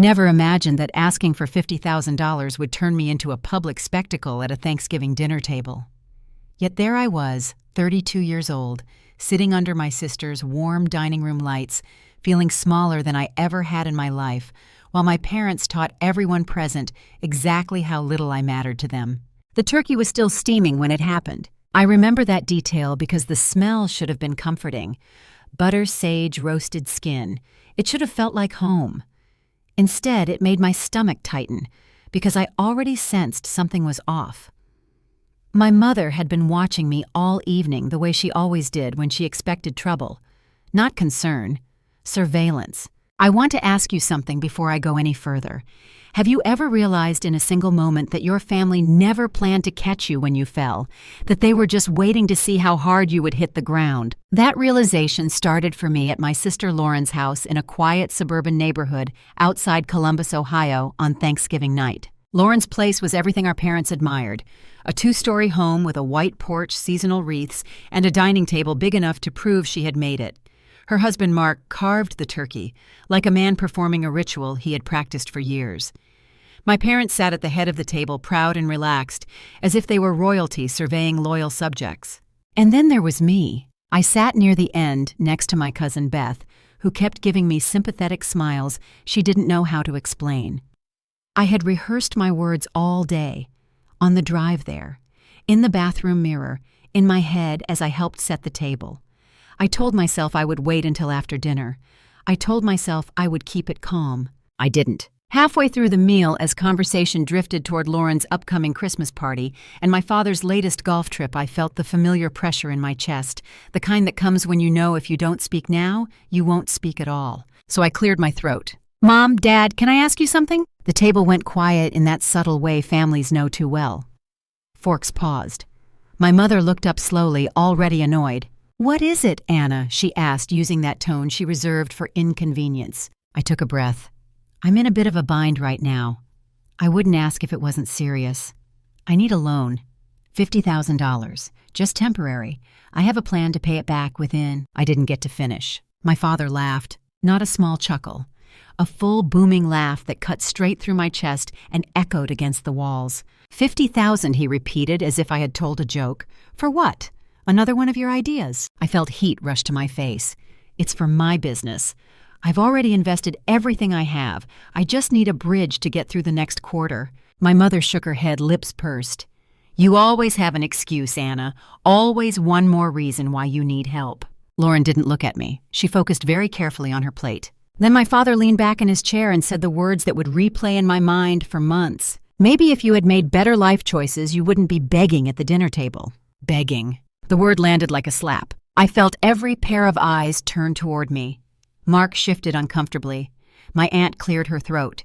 never imagined that asking for $50,000 would turn me into a public spectacle at a Thanksgiving dinner table. Yet there I was, 32 years old, sitting under my sister's warm dining room lights, feeling smaller than I ever had in my life, while my parents taught everyone present exactly how little I mattered to them. The turkey was still steaming when it happened. I remember that detail because the smell should have been comforting. Butter, sage, roasted skin. It should have felt like home. Instead, it made my stomach tighten because I already sensed something was off. My mother had been watching me all evening the way she always did when she expected trouble. Not concern, surveillance. I want to ask you something before I go any further. Have you ever realized in a single moment that your family never planned to catch you when you fell, that they were just waiting to see how hard you would hit the ground? That realization started for me at my sister Lauren's house in a quiet suburban neighborhood outside Columbus, Ohio, on Thanksgiving night. Lauren's place was everything our parents admired. A 2-story home with a white porch, seasonal wreaths, and a dining table big enough to prove she had made it. Her husband Mark carved the turkey, like a man performing a ritual he had practiced for years. My parents sat at the head of the table, proud and relaxed, as if they were royalty surveying loyal subjects. And then there was me. I sat near the end, next to my cousin Beth, who kept giving me sympathetic smiles she didn't know how to explain. I had rehearsed my words all day, on the drive there, in the bathroom mirror, in my head as I helped set the table. I told myself I would wait until after dinner. I told myself I would keep it calm. I didn't. Halfway through the meal, as conversation drifted toward Lauren's upcoming Christmas party and my father's latest golf trip, I felt the familiar pressure in my chest, the kind that comes when you know if you don't speak now, you won't speak at all. So I cleared my throat. "Mom, Dad, can I ask you something?" The table went quiet in that subtle way families know too well. Forks paused. My mother looked up slowly, already annoyed. "What is it, Anna?" she asked, using that tone she reserved for inconvenience. I took a breath. "I'm in a bit of a bind right now. I wouldn't ask if it wasn't serious. I need a loan. $50,000. Just temporary. I have a plan to pay it back within—" I didn't get to finish. My father laughed, not a small chuckle. A full booming laugh that cut straight through my chest and echoed against the walls. "50,000, he repeated as if I had told a joke. "For what? Another one of your ideas?" I felt heat rush to my face. "It's for my business. I've already invested everything I have. I just need a bridge to get through the next quarter." My mother shook her head, lips pursed. "You always have an excuse, Anna. Always one more reason why you need help." Lauren didn't look at me. She focused very carefully on her plate. Then my father leaned back in his chair and said the words that would replay in my mind for months. "Maybe if you had made better life choices, you wouldn't be begging at the dinner table." Begging. The word landed like a slap. I felt every pair of eyes turn toward me. Mark shifted uncomfortably. My aunt cleared her throat.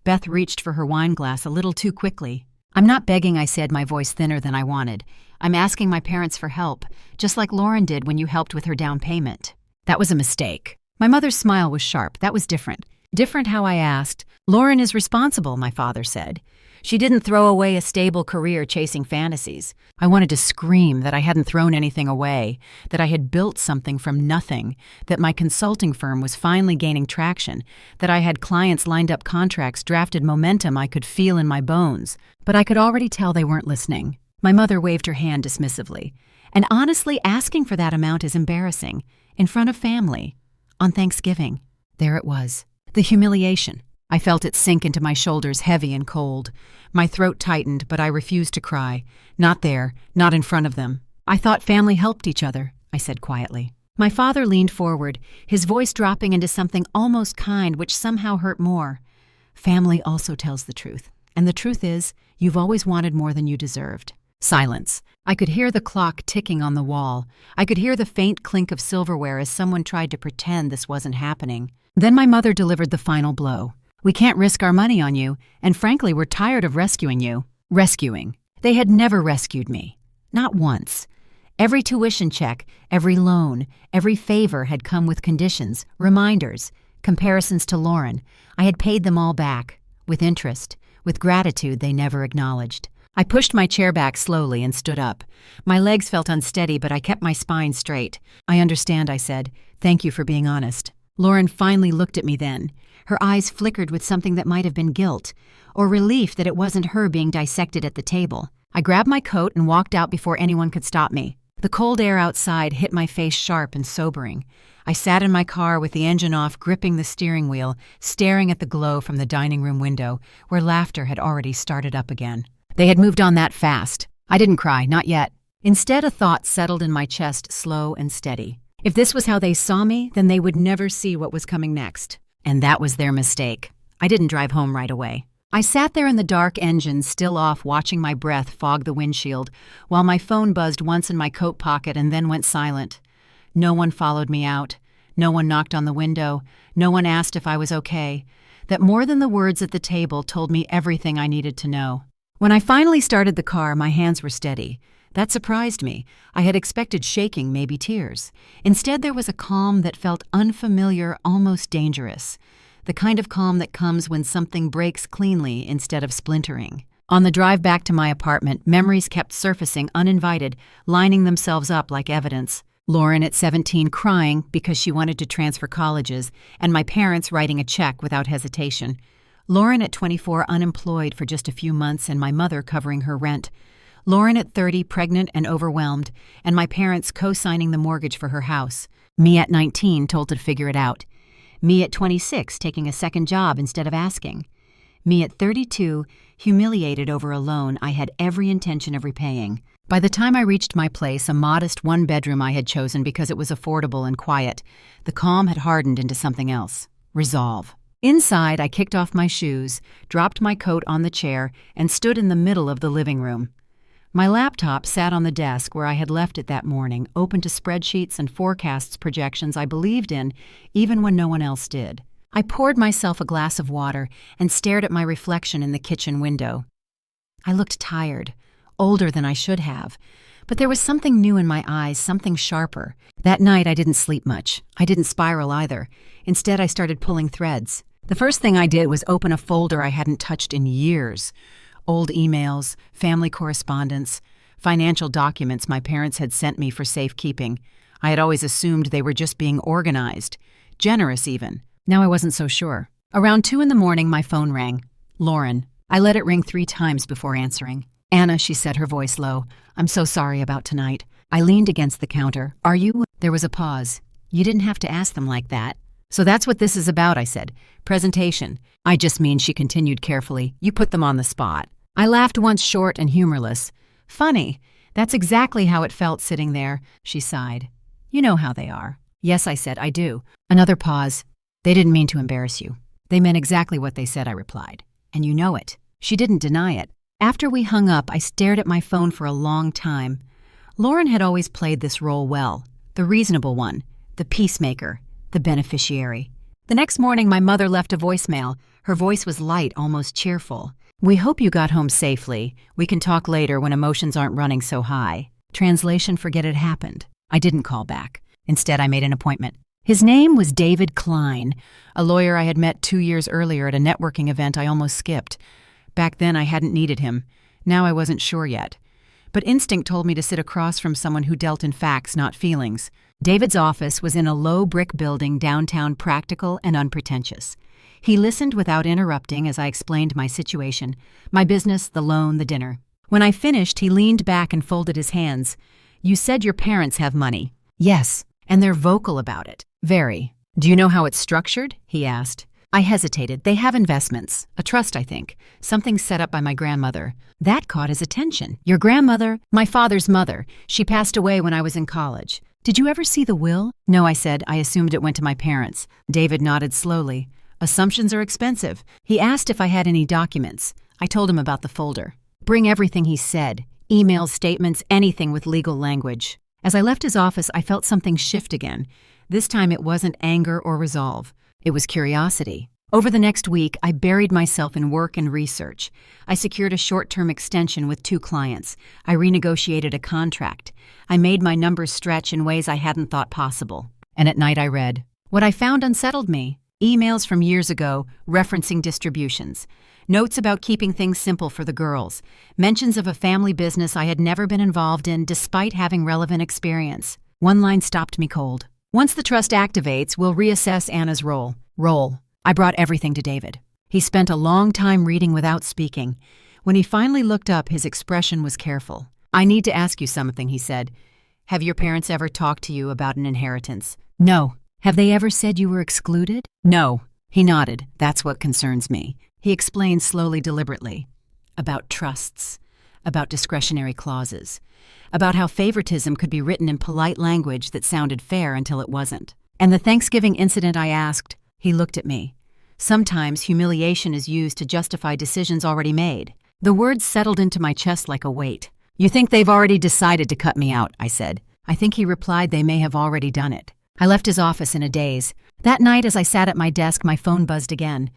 Beth reached for her wine glass a little too quickly. "I'm not begging," I said, my voice thinner than I wanted. "I'm asking my parents for help, just like Lauren did when you helped with her down payment." That was a mistake. My mother's smile was sharp. That was different. Different how I asked. "Lauren is responsible," my father said. "She didn't throw away a stable career chasing fantasies." I wanted to scream that I hadn't thrown anything away, that I had built something from nothing, that my consulting firm was finally gaining traction, that I had clients lined up, contracts drafted, momentum I could feel in my bones. But I could already tell they weren't listening. My mother waved her hand dismissively. "And honestly, asking for that amount is embarrassing. In front of family. On Thanksgiving." There it was. The humiliation. I felt it sink into my shoulders, heavy and cold. My throat tightened, but I refused to cry. Not there, not in front of them. "I thought family helped each other," I said quietly. My father leaned forward, his voice dropping into something almost kind, which somehow hurt more. "Family also tells the truth. And the truth is, you've always wanted more than you deserved." Silence. I could hear the clock ticking on the wall. I could hear the faint clink of silverware as someone tried to pretend this wasn't happening. Then my mother delivered the final blow. "We can't risk our money on you, and frankly, we're tired of rescuing you." Rescuing. They had never rescued me. Not once. Every tuition check, every loan, every favor had come with conditions, reminders, comparisons to Lauren. I had paid them all back, with interest, with gratitude they never acknowledged. I pushed my chair back slowly and stood up. My legs felt unsteady, but I kept my spine straight. "I understand," I said. "Thank you for being honest." Lauren finally looked at me then. Her eyes flickered with something that might have been guilt, or relief that it wasn't her being dissected at the table. I grabbed my coat and walked out before anyone could stop me. The cold air outside hit my face sharp and sobering. I sat in my car with the engine off, gripping the steering wheel, staring at the glow from the dining room window, where laughter had already started up again. They had moved on that fast. I didn't cry, not yet. Instead, a thought settled in my chest, slow and steady. If this was how they saw me, then they would never see what was coming next. And that was their mistake. I didn't drive home right away. I sat there in the dark engine, still off, watching my breath fog the windshield, while my phone buzzed once in my coat pocket and then went silent. No one followed me out. No one knocked on the window. No one asked if I was okay. That more than the words at the table told me everything I needed to know. When I finally started the car, my hands were steady. That surprised me. I had expected shaking, maybe tears. Instead, there was a calm that felt unfamiliar, almost dangerous. The kind of calm that comes when something breaks cleanly instead of splintering. On the drive back to my apartment, memories kept surfacing uninvited, lining themselves up like evidence. Lauren at 17 crying because she wanted to transfer colleges, and my parents writing a check without hesitation. Lauren at 24 unemployed for just a few months and my mother covering her rent. Lauren at 30 pregnant and overwhelmed, and my parents co-signing the mortgage for her house. Me at 19 told to figure it out. Me at 26 taking a second job instead of asking. Me at 32 humiliated over a loan I had every intention of repaying. By the time I reached my place, a modest one-bedroom I had chosen because it was affordable and quiet, the calm had hardened into something else. Resolve. Inside, I kicked off my shoes, dropped my coat on the chair, and stood in the middle of the living room. My laptop sat on the desk where I had left it that morning, open to spreadsheets and forecasts projections I believed in, even when no one else did. I poured myself a glass of water and stared at my reflection in the kitchen window. I looked tired, older than I should have, but there was something new in my eyes, something sharper. That night I didn't sleep much. I didn't spiral either. Instead, I started pulling threads. The first thing I did was open a folder I hadn't touched in years. Old emails, family correspondence, financial documents my parents had sent me for safekeeping. I had always assumed they were just being organized, generous even. Now I wasn't so sure. Around 2 a.m, my phone rang. Lauren. I let it ring 3 times before answering. Anna, she said, her voice low. I'm so sorry about tonight. I leaned against the counter. Are you? There was a pause. You didn't have to ask them like that. So that's what this is about, I said. Presentation. I just mean, she continued carefully. You put them on the spot. I laughed once, short and humorless. Funny. That's exactly how it felt sitting there, she sighed. You know how they are. Yes, I said, I do. Another pause. They didn't mean to embarrass you. They meant exactly what they said, I replied. And you know it. She didn't deny it. After we hung up, I stared at my phone for a long time. Lauren had always played this role well. The reasonable one. The peacemaker. The beneficiary. The next morning, my mother left a voicemail. Her voice was light, almost cheerful. We hope you got home safely. We can talk later when emotions aren't running so high. Translation, forget it happened. I didn't call back. Instead, I made an appointment. His name was David Klein, a lawyer I had met 2 years earlier at a networking event I almost skipped. Back then, I hadn't needed him. Now I wasn't sure yet. But instinct told me to sit across from someone who dealt in facts, not feelings. David's office was in a low brick building downtown, practical and unpretentious. He listened without interrupting as I explained my situation, my business, the loan, the dinner. When I finished, he leaned back and folded his hands. You said your parents have money. Yes, and they're vocal about it. Very. Do you know how it's structured? He asked. I hesitated. They have investments. A trust, I think. Something set up by my grandmother. That caught his attention. Your grandmother? My father's mother. She passed away when I was in college. Did you ever see the will? No, I said. I assumed it went to my parents. David nodded slowly. Assumptions are expensive. He asked if I had any documents. I told him about the folder. Bring everything he said. Emails, statements, anything with legal language. As I left his office, I felt something shift again. This time it wasn't anger or resolve. It was curiosity. Over the next week, I buried myself in work and research. I secured a short-term extension with 2 clients. I renegotiated a contract. I made my numbers stretch in ways I hadn't thought possible. And at night I read. What I found unsettled me. Emails from years ago referencing distributions. Notes about keeping things simple for the girls. Mentions of a family business I had never been involved in despite having relevant experience. One line stopped me cold. Once the trust activates, we'll reassess Anna's role. I brought everything to David. He spent a long time reading without speaking. When he finally looked up, his expression was careful. I need to ask you something, he said. Have your parents ever talked to you about an inheritance? No. Have they ever said you were excluded? No. He nodded. That's what concerns me. He explained slowly, deliberately. About trusts. About discretionary clauses. About how favoritism could be written in polite language that sounded fair until it wasn't. And the Thanksgiving incident, I asked. He looked at me. Sometimes humiliation is used to justify decisions already made. The words settled into my chest like a weight. You think they've already decided to cut me out, I said. I think he replied they may have already done it. I left his office in a daze. That night, as I sat at my desk, my phone buzzed again.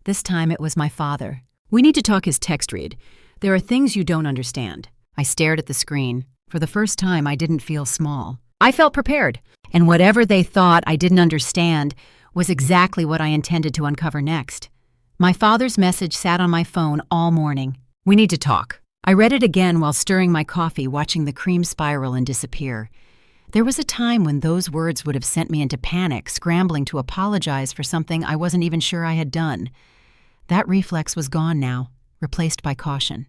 This time it was my father. We need to talk, his text read. There are things you don't understand. I stared at the screen. For the first time, I didn't feel small. I felt prepared, and whatever they thought I didn't understand was exactly what I intended to uncover next. My father's message sat on my phone all morning. We need to talk. I read it again while stirring my coffee, watching the cream spiral and disappear. There was a time when those words would have sent me into panic, scrambling to apologize for something I wasn't even sure I had done. That reflex was gone now, replaced by caution.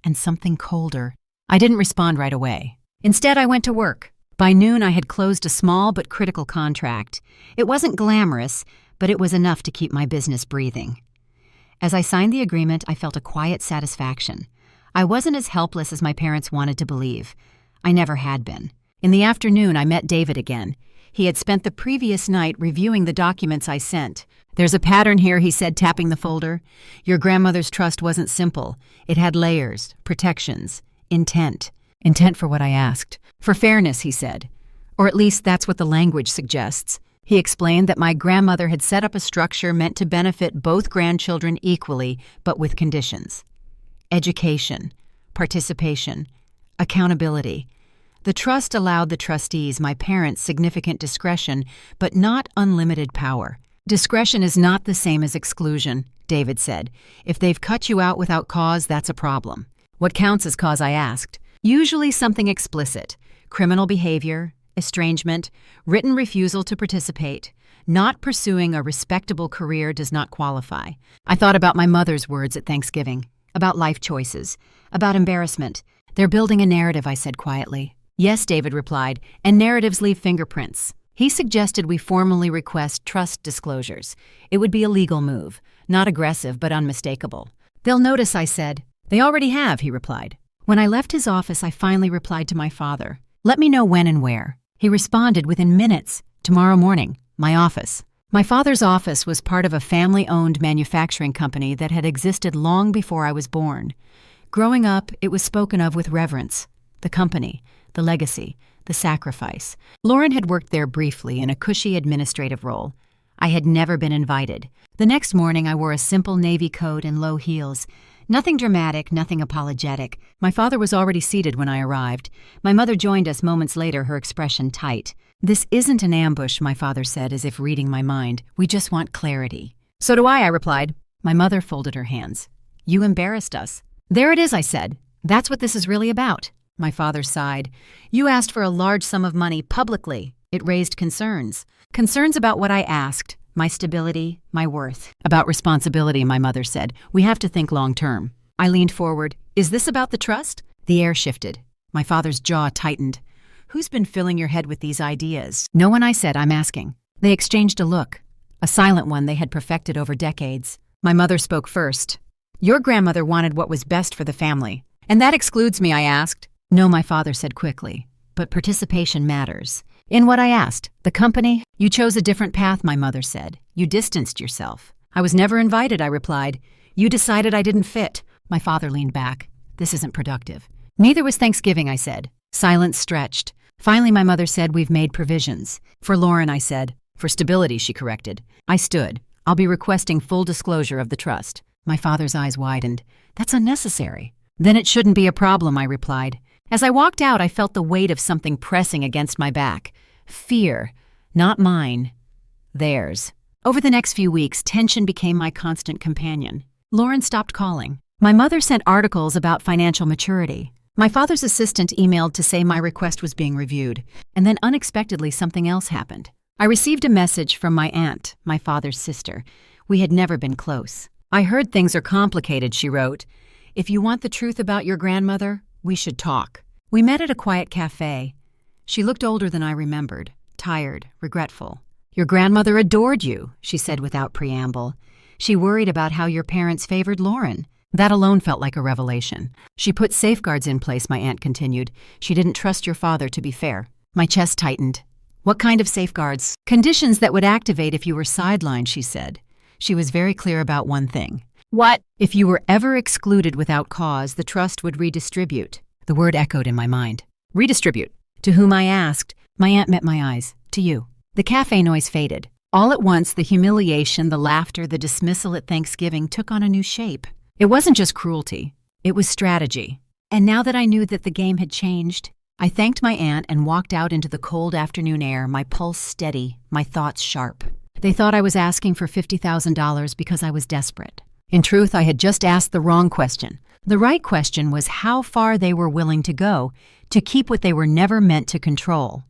And something colder. I didn't respond right away. Instead, I went to work. By noon, I had closed a small but critical contract. It wasn't glamorous, but it was enough to keep my business breathing. As I signed the agreement, I felt a quiet satisfaction. I wasn't as helpless as my parents wanted to believe. I never had been. In the afternoon, I met David again. He had spent the previous night reviewing the documents I sent. There's a pattern here, he said, tapping the folder. Your grandmother's trust wasn't simple. It had layers, protections, intent. Intent for what I asked. For fairness, he said. Or at least that's what the language suggests. He explained that my grandmother had set up a structure meant to benefit both grandchildren equally, but with conditions. Education, participation, accountability. The trust allowed the trustees, my parents, significant discretion, but not unlimited power. Discretion is not the same as exclusion, David said. If they've cut you out without cause, that's a problem. What counts as cause, I asked. Usually something explicit. Criminal behavior, estrangement, written refusal to participate. Not pursuing a respectable career does not qualify. I thought about my mother's words at Thanksgiving. About life choices. About embarrassment. They're building a narrative, I said quietly. Yes, David replied, and narratives leave fingerprints. He suggested we formally request trust disclosures. It would be a legal move, not aggressive but unmistakable. They'll notice, I said. They already have, he replied. When I left his office, I finally replied to my father. Let me know when and where. He responded within minutes. Tomorrow morning, my office. My father's office was part of a family-owned manufacturing company that had existed long before I was born. Growing up, it was spoken of with reverence. The company, the legacy, the sacrifice. Lauren had worked there briefly in a cushy administrative role. I had never been invited. The next morning, I wore a simple navy coat and low heels. Nothing dramatic, nothing apologetic. My father was already seated when I arrived. My mother joined us moments later, her expression tight. This isn't an ambush, my father said, as if reading my mind. We just want clarity. So do I replied. My mother folded her hands. You embarrassed us. There it is, I said. That's what this is really about. My father sighed. You asked for a large sum of money publicly. It raised concerns. Concerns about what I asked. My stability, my worth. About responsibility, my mother said. We have to think long term. I leaned forward. Is this about the trust? The air shifted. My father's jaw tightened. Who's been filling your head with these ideas? No one, I said. I'm asking. They exchanged a look. A silent one they had perfected over decades. My mother spoke first. Your grandmother wanted what was best for the family. And that excludes me, I asked. No, my father said quickly. But participation matters. In what I asked, the company? You chose a different path, my mother said. You distanced yourself. I was never invited, I replied. You decided I didn't fit. My father leaned back. This isn't productive. Neither was Thanksgiving, I said. Silence stretched. Finally, my mother said, we've made provisions. For Lauren, I said. For stability, she corrected. I stood. I'll be requesting full disclosure of the trust. My father's eyes widened. That's unnecessary. Then it shouldn't be a problem, I replied. As I walked out, I felt the weight of something pressing against my back. Fear. Not mine. Theirs. Over the next few weeks, tension became my constant companion. Lauren stopped calling. My mother sent articles about financial maturity. My father's assistant emailed to say my request was being reviewed, and then unexpectedly something else happened. I received a message from my aunt, my father's sister. We had never been close. "I heard things are complicated," she wrote. "If you want the truth about your grandmother, we should talk." We met at a quiet cafe. She looked older than I remembered, tired, regretful. "Your grandmother adored you," she said without preamble. "She worried about how your parents favored Lauren." That alone felt like a revelation. "She put safeguards in place," my aunt continued. "She didn't trust your father, to be fair." My chest tightened. "What kind of safeguards?" "Conditions that would activate if you were sidelined," she said. She was very clear about one thing. What? If you were ever excluded without cause, the trust would redistribute. The word echoed in my mind. Redistribute. To whom I asked, my aunt met my eyes. "To you." The cafe noise faded. All at once, the humiliation, the laughter, the dismissal at Thanksgiving took on a new shape. It wasn't just cruelty. It was strategy. And now that I knew that the game had changed, I thanked my aunt and walked out into the cold afternoon air, my pulse steady, my thoughts sharp. They thought I was asking for $50,000 because I was desperate. In truth, I had just asked the wrong question. The right question was how far they were willing to go to keep what they were never meant to control.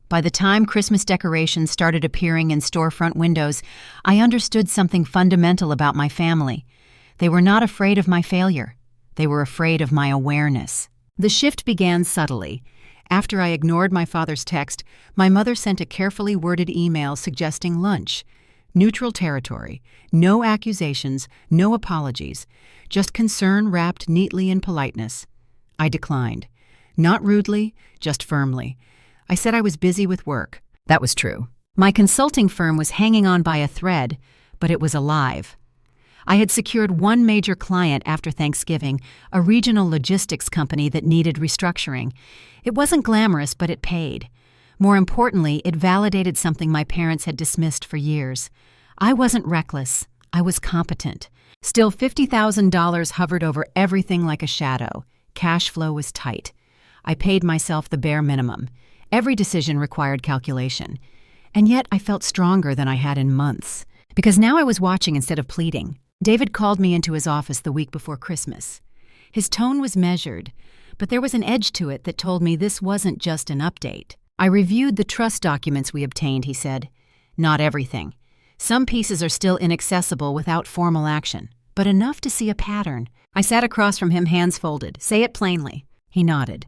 By the time Christmas decorations started appearing in storefront windows, I understood something fundamental about my family. They were not afraid of my failure. They were afraid of my awareness. The shift began subtly. After I ignored my father's text, my mother sent a carefully worded email suggesting lunch. Neutral territory, no accusations, no apologies, just concern wrapped neatly in politeness. I declined. Not rudely, just firmly. I said I was busy with work. That was true. My consulting firm was hanging on by a thread, but it was alive. I had secured one major client after Thanksgiving, a regional logistics company that needed restructuring. It wasn't glamorous, but it paid. More importantly, it validated something my parents had dismissed for years. I wasn't reckless. I was competent. Still, $50,000 hovered over everything like a shadow. Cash flow was tight. I paid myself the bare minimum. Every decision required calculation. And yet I felt stronger than I had in months. Because now I was watching instead of pleading. David called me into his office the week before Christmas. His tone was measured, but there was an edge to it that told me this wasn't just an update. "I reviewed the trust documents we obtained," he said. "Not everything. Some pieces are still inaccessible without formal action, but enough to see a pattern." I sat across from him, hands folded. "Say it plainly." He nodded.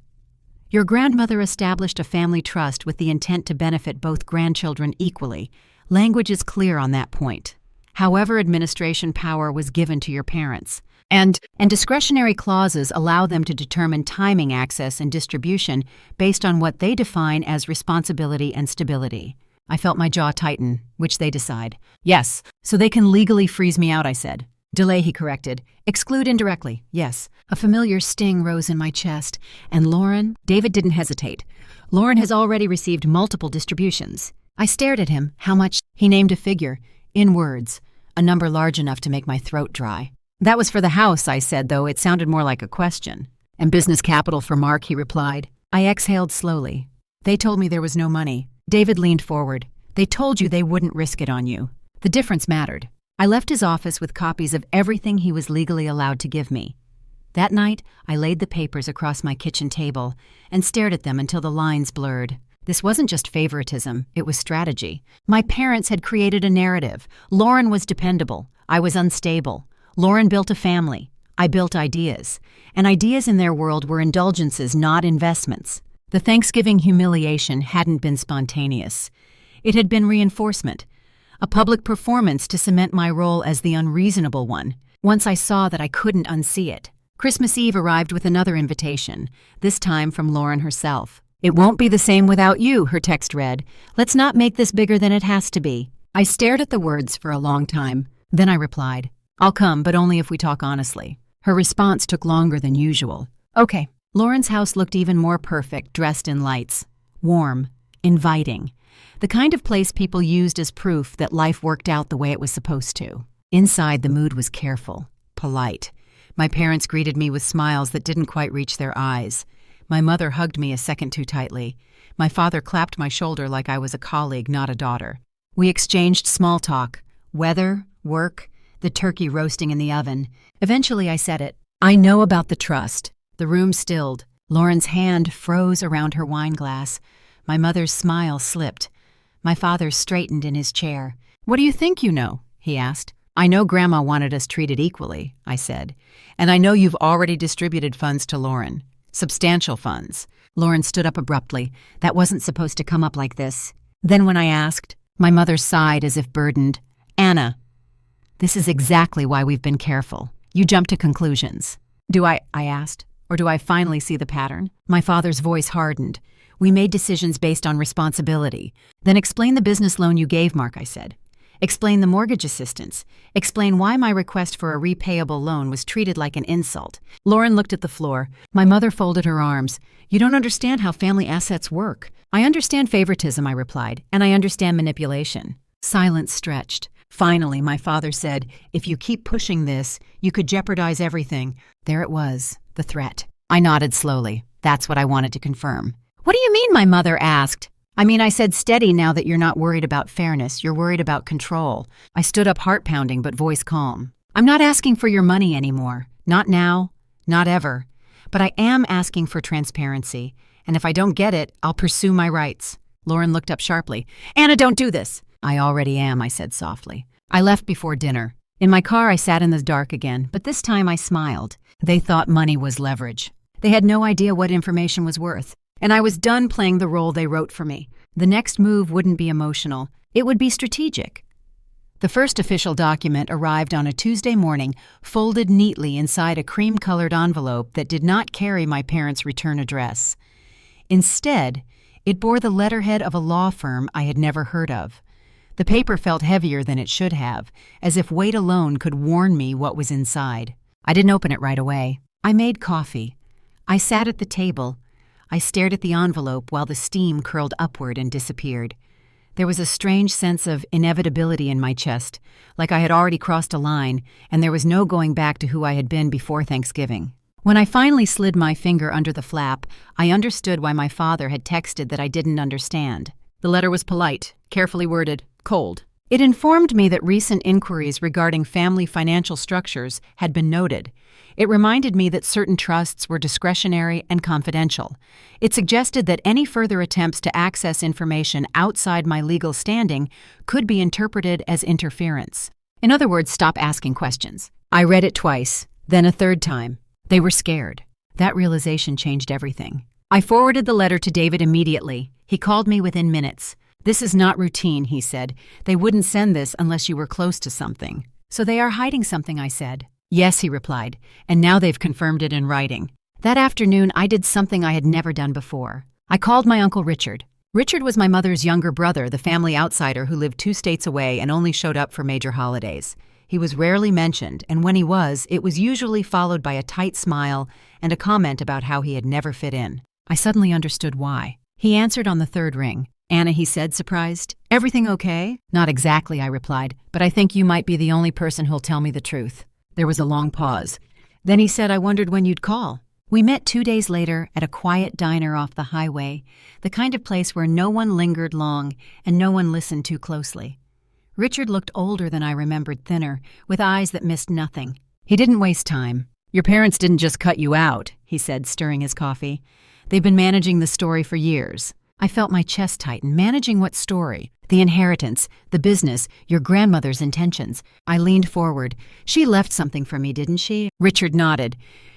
"Your grandmother established a family trust with the intent to benefit both grandchildren equally. Language is clear on that point. However, administration power was given to your parents. And discretionary clauses allow them to determine timing, access, and distribution based on what they define as responsibility and stability." I felt my jaw tighten. "Which they decide." "Yes, so they can legally freeze me out," I said. "Delay," he corrected. "Exclude indirectly." "Yes." A familiar sting rose in my chest. "And Lauren?" David didn't hesitate. "Lauren has already received multiple distributions." I stared at him. "How much?" He named a figure, in words, a number large enough to make my throat dry. "That was for the house," I said, though it sounded more like a question. "And business capital for Mark," he replied. I exhaled slowly. "They told me there was no money." David leaned forward. "They told you they wouldn't risk it on you. The difference mattered." I left his office with copies of everything he was legally allowed to give me. That night, I laid the papers across my kitchen table and stared at them until the lines blurred. This wasn't just favoritism, it was strategy. My parents had created a narrative. Lauren was dependable. I was unstable. Lauren built a family. I built ideas. And ideas in their world were indulgences, not investments. The Thanksgiving humiliation hadn't been spontaneous. It had been reinforcement. A public performance to cement my role as the unreasonable one. Once I saw that I couldn't unsee it. Christmas Eve arrived with another invitation, this time from Lauren herself. "It won't be the same without you," her text read. "Let's not make this bigger than it has to be." I stared at the words for a long time. Then I replied, "I'll come, but only if we talk honestly." Her response took longer than usual. "Okay." Lauren's house looked even more perfect, dressed in lights. Warm, inviting. The kind of place people used as proof that life worked out the way it was supposed to. Inside, the mood was careful, polite. My parents greeted me with smiles that didn't quite reach their eyes. My mother hugged me a second too tightly. My father clapped my shoulder like I was a colleague, not a daughter. We exchanged small talk. Weather, work, the turkey roasting in the oven. Eventually I said it. "I know about the trust. The room stilled. Lauren's hand froze around her wine glass. My mother's smile slipped. My father straightened in his chair. "What do you think you know?" he asked. "I know Grandma wanted us treated equally," I said. "And I know you've already distributed funds to Lauren. Substantial funds." Lauren stood up abruptly. "That wasn't supposed to come up like this." Then when I asked, my mother sighed as if burdened. "Anna, this is exactly why we've been careful. You jump to conclusions." "Do I asked, "or do I finally see the pattern?" My father's voice hardened. "We made decisions based on responsibility." "Then explain the business loan you gave, Mark," I said. "Explain the mortgage assistance. Explain why my request for a repayable loan was treated like an insult." Lauren looked at the floor. My mother folded her arms. "You don't understand how family assets work." "I understand favoritism," I replied, "and I understand manipulation." Silence stretched. Finally, my father said, "If you keep pushing this, you could jeopardize everything." There it was, the threat. I nodded slowly. "That's what I wanted to confirm." "What do you mean?" my mother asked. I said steady now that you're not worried about fairness, you're worried about control." I stood up, heart pounding but voice calm. "I'm not asking for your money anymore. Not now, not ever. But I am asking for transparency, and if I don't get it, I'll pursue my rights." Lauren looked up sharply. "Anna, don't do this." "I already am," I said softly. I left before dinner. In my car, I sat in the dark again, but this time I smiled. They thought money was leverage. They had no idea what information was worth. And I was done playing the role they wrote for me. The next move wouldn't be emotional. It would be strategic. The first official document arrived on a Tuesday morning, folded neatly inside a cream-colored envelope that did not carry my parents' return address. Instead, it bore the letterhead of a law firm I had never heard of. The paper felt heavier than it should have, as if weight alone could warn me what was inside. I didn't open it right away. I made coffee. I sat at the table. I stared at the envelope while the steam curled upward and disappeared. There was a strange sense of inevitability in my chest, like I had already crossed a line, and there was no going back to who I had been before Thanksgiving. When I finally slid my finger under the flap, I understood why my father had texted that I didn't understand. The letter was polite, carefully worded, cold. It informed me that recent inquiries regarding family financial structures had been noted. It reminded me that certain trusts were discretionary and confidential. It suggested that any further attempts to access information outside my legal standing could be interpreted as interference. In other words, stop asking questions. I read it twice, then a third time. They were scared. That realization changed everything. I forwarded the letter to David immediately. He called me within minutes. "This is not routine," he said. "They wouldn't send this unless you were close to something." "So they are hiding something," I said. "Yes," he replied, "and now they've confirmed it in writing." That afternoon, I did something I had never done before. I called my Uncle Richard. Richard was my mother's younger brother, the family outsider who lived 2 states away and only showed up for major holidays. He was rarely mentioned, and when he was, it was usually followed by a tight smile and a comment about how he had never fit in. I suddenly understood why. He answered on the 3rd ring. "Anna," he said, surprised. "Everything okay?" "Not exactly," I replied, "but I think you might be the only person who'll tell me the truth." There was a long pause. Then he said, "I wondered when you'd call." We met 2 days later at a quiet diner off the highway, the kind of place where no one lingered long and no one listened too closely. Richard looked older than I remembered, thinner, with eyes that missed nothing. He didn't waste time. "Your parents didn't just cut you out," he said, stirring his coffee. "They've been managing the story for years." I felt my chest tighten. Managing what story? The inheritance, the business, your grandmother's intentions. I leaned forward. "She left something for me, didn't she?" Richard nodded.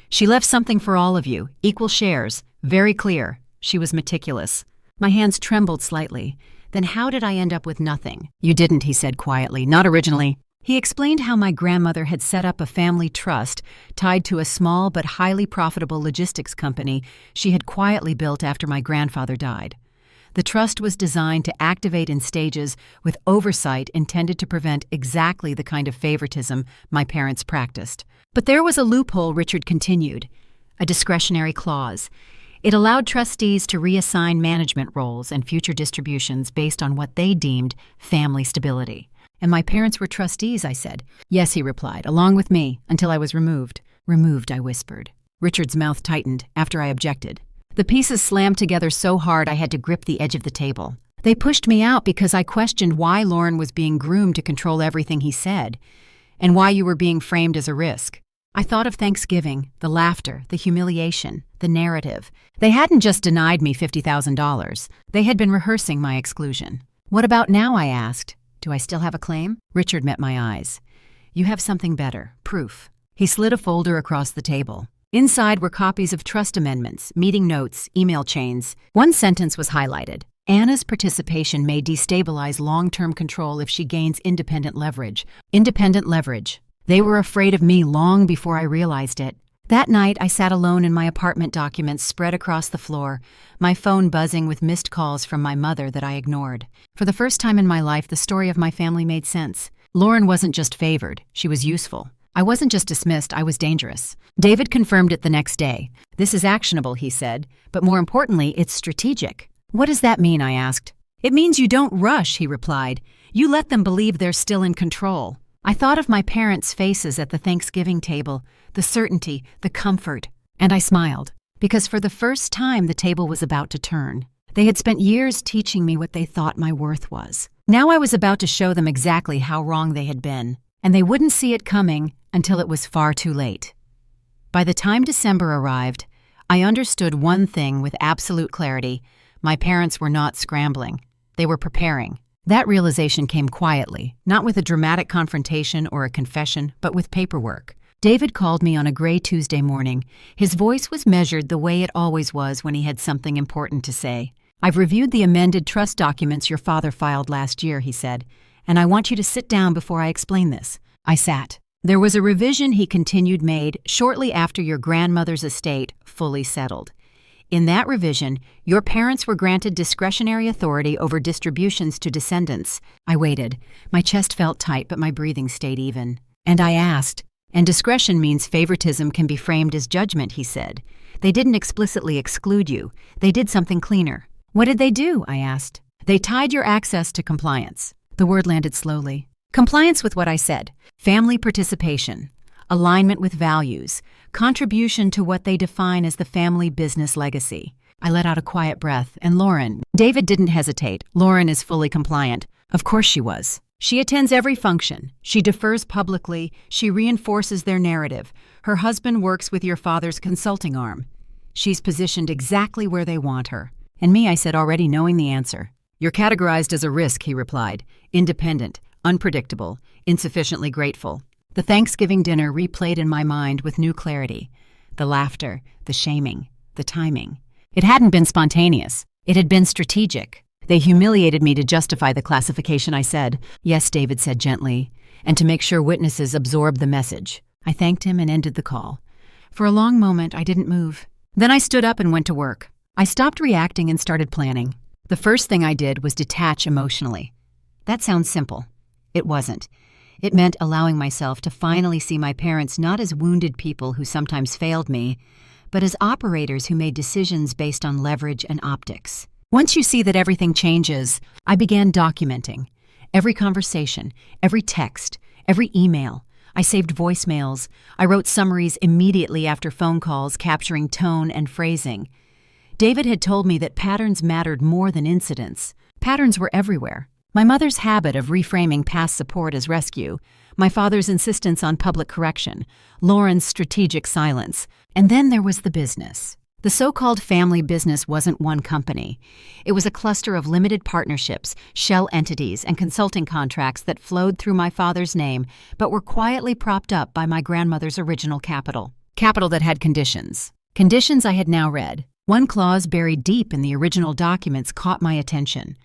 "She left something for all of you, equal shares, very clear." She was meticulous. My hands trembled slightly. "Then how did I end up with nothing?" "You didn't," he said quietly. "Not originally." He explained how my grandmother had set up a family trust tied to a small but highly profitable logistics company she had quietly built after my grandfather died. The trust was designed to activate in stages with oversight intended to prevent exactly the kind of favoritism my parents practiced. But there was a loophole, Richard continued, a discretionary clause. It allowed trustees to reassign management roles and future distributions based on what they deemed family stability. "And my parents were trustees," I said. "Yes," he replied, "along with me, until I was removed." "Removed," I whispered. Richard's mouth tightened after I objected. The pieces slammed together so hard I had to grip the edge of the table. "They pushed me out because I questioned why Lauren was being groomed to control everything he said, and why you were being framed as a risk." I thought of Thanksgiving, the laughter, the humiliation, the narrative. They hadn't just denied me $50,000. They had been rehearsing my exclusion. What about now, I asked. Do I still have a claim? Richard met my eyes. You have something better, proof. He slid a folder across the table. Inside were copies of trust amendments, meeting notes, email chains. One sentence was highlighted. Anna's participation may destabilize long-term control if she gains independent leverage. Independent leverage. They were afraid of me long before I realized it. That night, I sat alone in my apartment documents spread across the floor, my phone buzzing with missed calls from my mother that I ignored. For the first time in my life, the story of my family made sense. Lauren wasn't just favored, she was useful. I wasn't just dismissed, I was dangerous. David confirmed it the next day. This is actionable, he said, but more importantly, it's strategic. What does that mean, I asked. It means you don't rush, he replied. You let them believe they're still in control. I thought of my parents' faces at the Thanksgiving table, the certainty, the comfort, and I smiled, because for the first time the table was about to turn. They had spent years teaching me what they thought my worth was. Now I was about to show them exactly how wrong they had been, and they wouldn't see it coming until it was far too late. By the time December arrived, I understood one thing with absolute clarity. My parents were not scrambling. They were preparing. That realization came quietly, not with a dramatic confrontation or a confession, but with paperwork. David called me on a gray Tuesday morning. His voice was measured the way it always was when he had something important to say. I've reviewed the amended trust documents your father filed last year, he said, and I want you to sit down before I explain this. I sat. There was a revision, he continued, made shortly after your grandmother's estate fully settled. In that revision, your parents were granted discretionary authority over distributions to descendants. I waited. My chest felt tight, but my breathing stayed even. And I asked, and discretion means favoritism can be framed as judgment, he said. They didn't explicitly exclude you. They did something cleaner. What did they do? I asked. They tied your access to compliance. The word landed slowly. Compliance with what I said. Family participation. Alignment with values. Contribution to what they define as the family business legacy. I let out a quiet breath, and Lauren. David didn't hesitate. Lauren is fully compliant. Of course she was. She attends every function. She defers publicly. She reinforces their narrative. Her husband works with your father's consulting arm. She's positioned exactly where they want her. And me, I said, already knowing the answer. You're categorized as a risk, he replied. Independent, unpredictable, insufficiently grateful. The Thanksgiving dinner replayed in my mind with new clarity. The laughter, the shaming, the timing. It hadn't been spontaneous. It had been strategic. They humiliated me to justify the classification, I said. Yes, David said gently, and to make sure witnesses absorbed the message. I thanked him and ended the call. For a long moment, I didn't move. Then I stood up and went to work. I stopped reacting and started planning. The first thing I did was detach emotionally. That sounds simple. It wasn't. It meant allowing myself to finally see my parents not as wounded people who sometimes failed me, but as operators who made decisions based on leverage and optics. Once you see that everything changes, I began documenting. Every conversation, every text, every email. I saved voicemails. I wrote summaries immediately after phone calls, capturing tone and phrasing. David had told me that patterns mattered more than incidents. Patterns were everywhere. My mother's habit of reframing past support as rescue, my father's insistence on public correction, Lauren's strategic silence, and then there was the business. The so-called family business wasn't one company. It was a cluster of limited partnerships, shell entities, and consulting contracts that flowed through my father's name but were quietly propped up by my grandmother's original capital. Capital that had conditions. Conditions I had now read. One clause buried deep in the original documents caught my attention.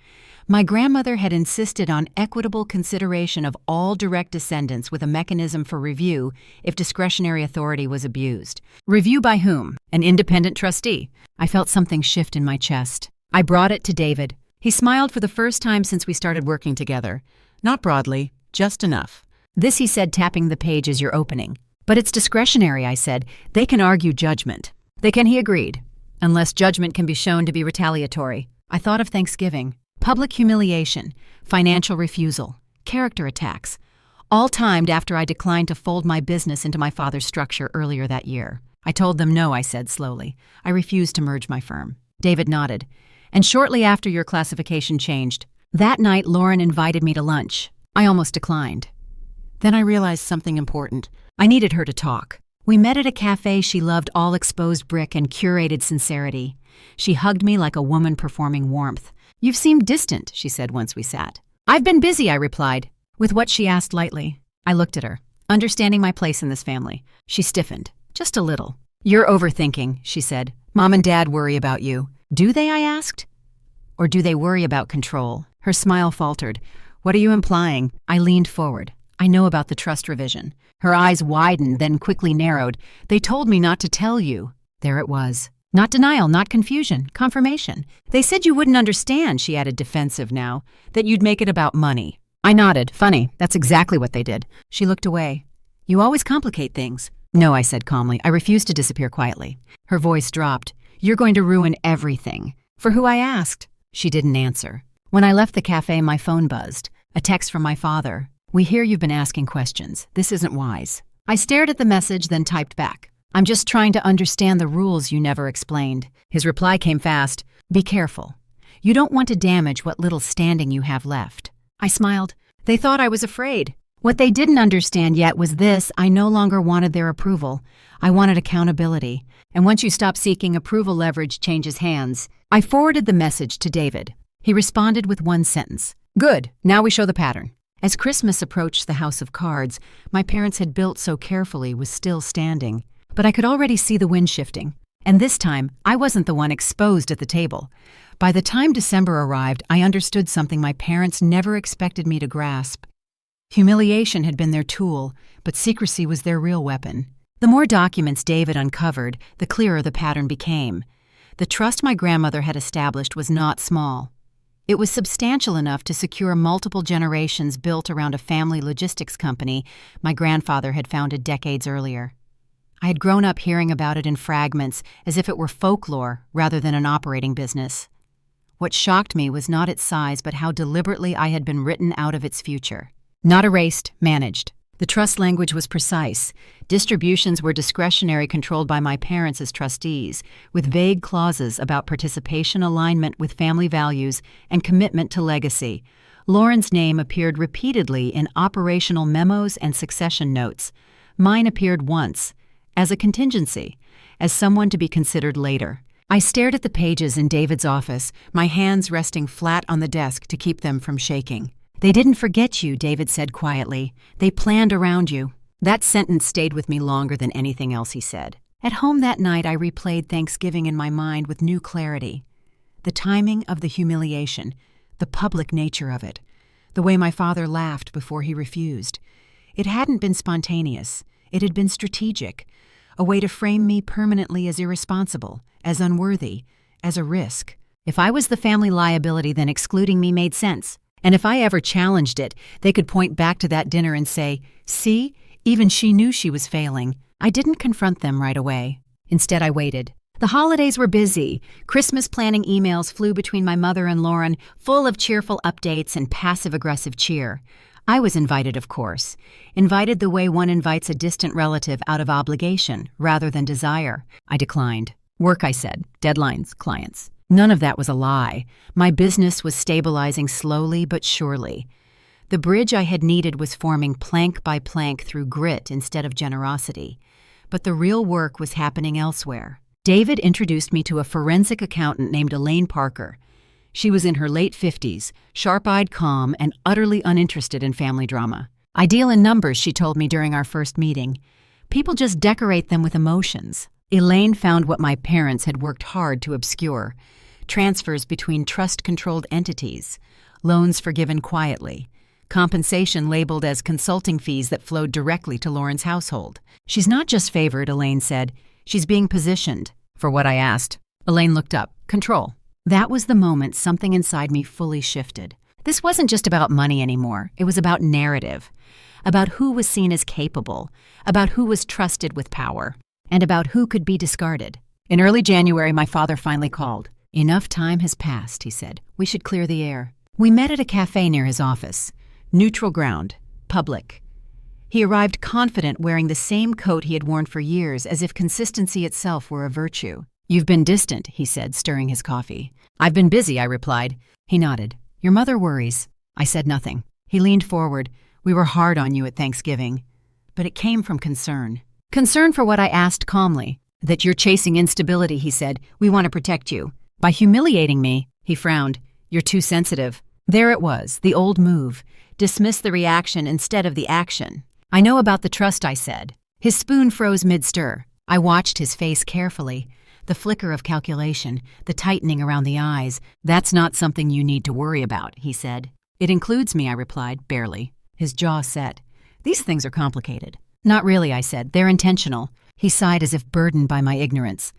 My grandmother had insisted on equitable consideration of all direct descendants with a mechanism for review if discretionary authority was abused. Review by whom? An independent trustee. I felt something shift in my chest. I brought it to David. He smiled for the first time since we started working together. Not broadly, just enough. This, he said, tapping the page as your opening. But it's discretionary, I said. They can argue judgment. They can, he agreed. Unless judgment can be shown to be retaliatory. I thought of Thanksgiving. Public humiliation, financial refusal, character attacks, all timed after I declined to fold my business into my father's structure earlier that year. I told them no, I said slowly. I refused to merge my firm. David nodded. And shortly after your classification changed, that night Lauren invited me to lunch. I almost declined. Then I realized something important. I needed her to talk. We met at a cafe she loved, all exposed brick and curated sincerity. She hugged me like a woman performing warmth. "You've seemed distant," she said once we sat. "I've been busy," I replied, with what she asked lightly. I looked at her, understanding my place in this family. She stiffened, just a little. "You're overthinking," she said. "Mom and Dad worry about you." "Do they?" I asked. "Or do they worry about control?" Her smile faltered. "What are you implying?" I leaned forward. "I know about the trust revision." Her eyes widened, then quickly narrowed. "They told me not to tell you." There it was. Not denial, not confusion, confirmation. "They said you wouldn't understand," she added, defensive now, "that you'd make it about money." I nodded. "Funny, that's exactly what they did." She looked away. "You always complicate things." "No," I said calmly. I refused to disappear quietly. Her voice dropped. "You're going to ruin everything." "For who?" I asked. She didn't answer. When I left the cafe, my phone buzzed. A text from my father. "We hear you've been asking questions. This isn't wise." I stared at the message, then typed back. "I'm just trying to understand the rules you never explained." His reply came fast. "Be careful. You don't want to damage what little standing you have left." I smiled. They thought I was afraid. What they didn't understand yet was this: I no longer wanted their approval. I wanted accountability. And once you stop seeking approval, leverage changes hands. I forwarded the message to David. He responded with one sentence. "Good. Now we show the pattern." As Christmas approached, the house of cards my parents had built so carefully was still standing. But I could already see the wind shifting. And this time, I wasn't the one exposed at the table. By the time December arrived, I understood something my parents never expected me to grasp. Humiliation had been their tool, but secrecy was their real weapon. The more documents David uncovered, the clearer the pattern became. The trust my grandmother had established was not small. It was substantial enough to secure multiple generations built around a family logistics company my grandfather had founded decades earlier. I had grown up hearing about it in fragments, as if it were folklore rather than an operating business. What shocked me was not its size, but how deliberately I had been written out of its future. Not erased, managed. The trust language was precise. Distributions were discretionary, controlled by my parents as trustees, with vague clauses about participation, alignment with family values, and commitment to legacy. Lauren's name appeared repeatedly in operational memos and succession notes. Mine appeared once, as a contingency, as someone to be considered later. I stared at the pages in David's office, my hands resting flat on the desk to keep them from shaking. "They didn't forget you," David said quietly. "They planned around you." That sentence stayed with me longer than anything else he said. At home that night, I replayed Thanksgiving in my mind with new clarity. The timing of the humiliation, the public nature of it, the way my father laughed before he refused. It hadn't been spontaneous. It had been strategic, a way to frame me permanently as irresponsible, as unworthy, as a risk. If I was the family liability, then excluding me made sense. And if I ever challenged it, they could point back to that dinner and say, "See, even she knew she was failing." I didn't confront them right away. Instead, I waited. The holidays were busy. Christmas planning emails flew between my mother and Lauren, full of cheerful updates and passive-aggressive cheer. I was invited, of course. Invited the way one invites a distant relative out of obligation rather than desire. I declined. Work, I said. Deadlines, clients. None of that was a lie. My business was stabilizing slowly but surely. The bridge I had needed was forming plank by plank through grit instead of generosity. But the real work was happening elsewhere. David introduced me to a forensic accountant named Elaine Parker. She was in her late 50s, sharp-eyed, calm, and utterly uninterested in family drama. "I deal in numbers," she told me during our first meeting. "People just decorate them with emotions." Elaine found what my parents had worked hard to obscure: transfers between trust-controlled entities, loans forgiven quietly, compensation labeled as consulting fees that flowed directly to Lauren's household. "She's not just favored," Elaine said. "She's being positioned." For what I asked. Elaine looked up. "Control." That was the moment something inside me fully shifted. This wasn't just about money anymore. It was about narrative, about who was seen as capable, about who was trusted with power, and about who could be discarded. In early January, my father finally called. "Enough time has passed," he said. "We should clear the air." We met at a cafe near his office. Neutral ground. Public. He arrived confident, wearing the same coat he had worn for years, as if consistency itself were a virtue. "You've been distant," he said, stirring his coffee. "I've been busy," I replied. He nodded. "Your mother worries." I said nothing. He leaned forward. "We were hard on you at Thanksgiving." But it came from concern. Concern for what I asked calmly. That you're chasing instability, he said. We want to protect you. By humiliating me, he frowned. You're too sensitive. There it was, the old move. Dismiss the reaction instead of the action. I know about the trust, I said. His spoon froze mid-stir. I watched his face carefully. The flicker of calculation, the tightening around the eyes. That's not something you need to worry about, he said. It includes me, I replied, barely. His jaw set. These things are complicated. Not really, I said. They're intentional. He sighed as if burdened by my ignorance.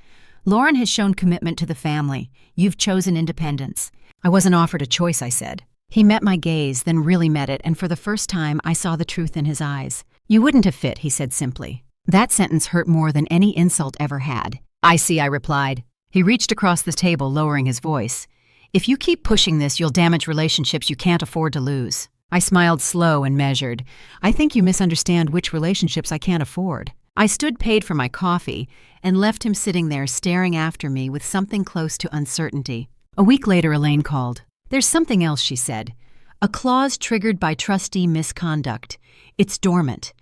Lauren has shown commitment to the family. You've chosen independence. I wasn't offered a choice, I said. He met my gaze, then really met it, and for the first time I saw the truth in his eyes. You wouldn't have fit, he said simply. That sentence hurt more than any insult ever had. I see, I replied. He reached across the table, lowering his voice. If you keep pushing this, you'll damage relationships you can't afford to lose. I smiled slow and measured. I think you misunderstand which relationships I can't afford. I stood paid for my coffee and left him sitting there staring after me with something close to uncertainty. A week later, Elaine called. There's something else, she said. A clause triggered by trustee misconduct. It's dormant,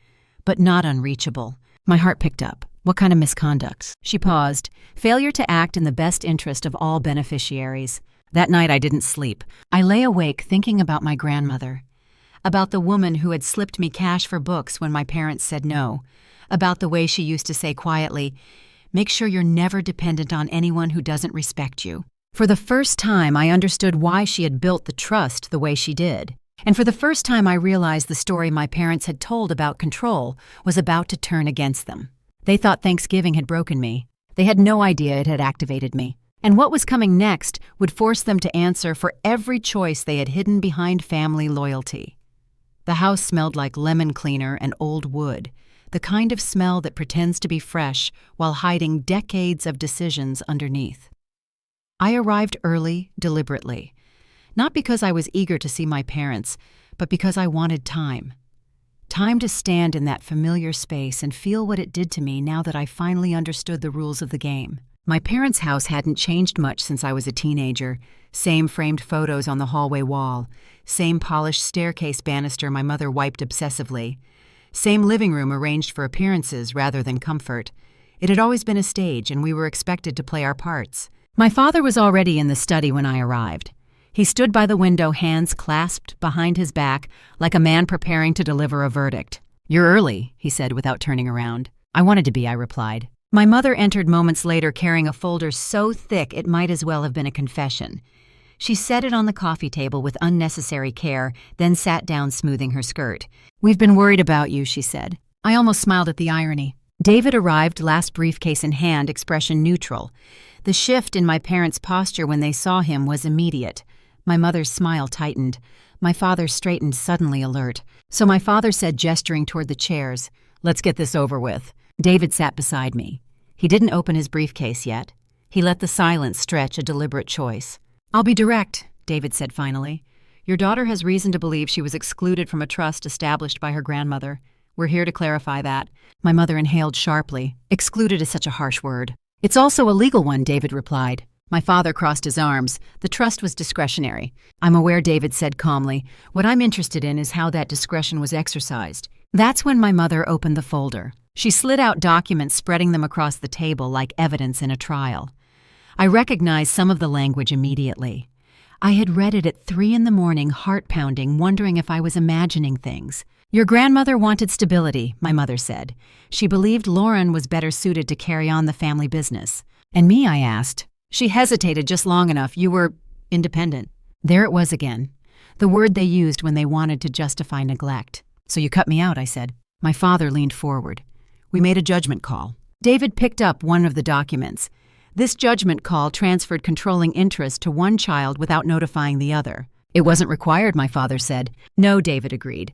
but not unreachable. My heart picked up. What kind of misconducts? She paused. Failure to act in the best interest of all beneficiaries. That night I didn't sleep. I lay awake thinking about my grandmother. About the woman who had slipped me cash for books when my parents said no. About the way she used to say quietly, make sure you're never dependent on anyone who doesn't respect you. For the first time, I understood why she had built the trust the way she did. And for the first time, I realized the story my parents had told about control was about to turn against them. They thought Thanksgiving had broken me. They had no idea it had activated me. And what was coming next would force them to answer for every choice they had hidden behind family loyalty. The house smelled like lemon cleaner and old wood, the kind of smell that pretends to be fresh while hiding decades of decisions underneath. I arrived early, deliberately. Not because I was eager to see my parents, but because I wanted time. Time to stand in that familiar space and feel what it did to me now that I finally understood the rules of the game. My parents' house hadn't changed much since I was a teenager. Same framed photos on the hallway wall. Same polished staircase banister my mother wiped obsessively. Same living room arranged for appearances rather than comfort. It had always been a stage, and we were expected to play our parts. My father was already in the study when I arrived. He stood by the window, hands clasped behind his back, like a man preparing to deliver a verdict. "You're early," he said without turning around. "I wanted to be," I replied. My mother entered moments later carrying a folder so thick it might as well have been a confession. She set it on the coffee table with unnecessary care, then sat down smoothing her skirt. "We've been worried about you," she said. I almost smiled at the irony. David arrived, last briefcase in hand, expression neutral. The shift in my parents' posture when they saw him was immediate. My mother's smile tightened. My father straightened, suddenly alert. So my father said, gesturing toward the chairs, "Let's get this over with." David sat beside me. He didn't open his briefcase yet. He let the silence stretch a deliberate choice. "I'll be direct," David said finally. "Your daughter has reason to believe she was excluded from a trust established by her grandmother. We're here to clarify that." My mother inhaled sharply. "Excluded is such a harsh word." "It's also a legal one," David replied. My father crossed his arms. The trust was discretionary. "I'm aware," David said calmly. "What I'm interested in is how that discretion was exercised." That's when my mother opened the folder. She slid out documents, spreading them across the table like evidence in a trial. I recognized some of the language immediately. I had read it at 3 a.m, heart-pounding, wondering if I was imagining things. "Your grandmother wanted stability," my mother said. "She believed Lauren was better suited to carry on the family business." "And me?" I asked. She hesitated just long enough. "You were independent." There it was again, the word they used when they wanted to justify neglect. "So you cut me out," I said. My father leaned forward. "We made a judgment call." David picked up one of the documents. This judgment call transferred controlling interest to one child without notifying the other. "It wasn't required," my father said. "No," David agreed.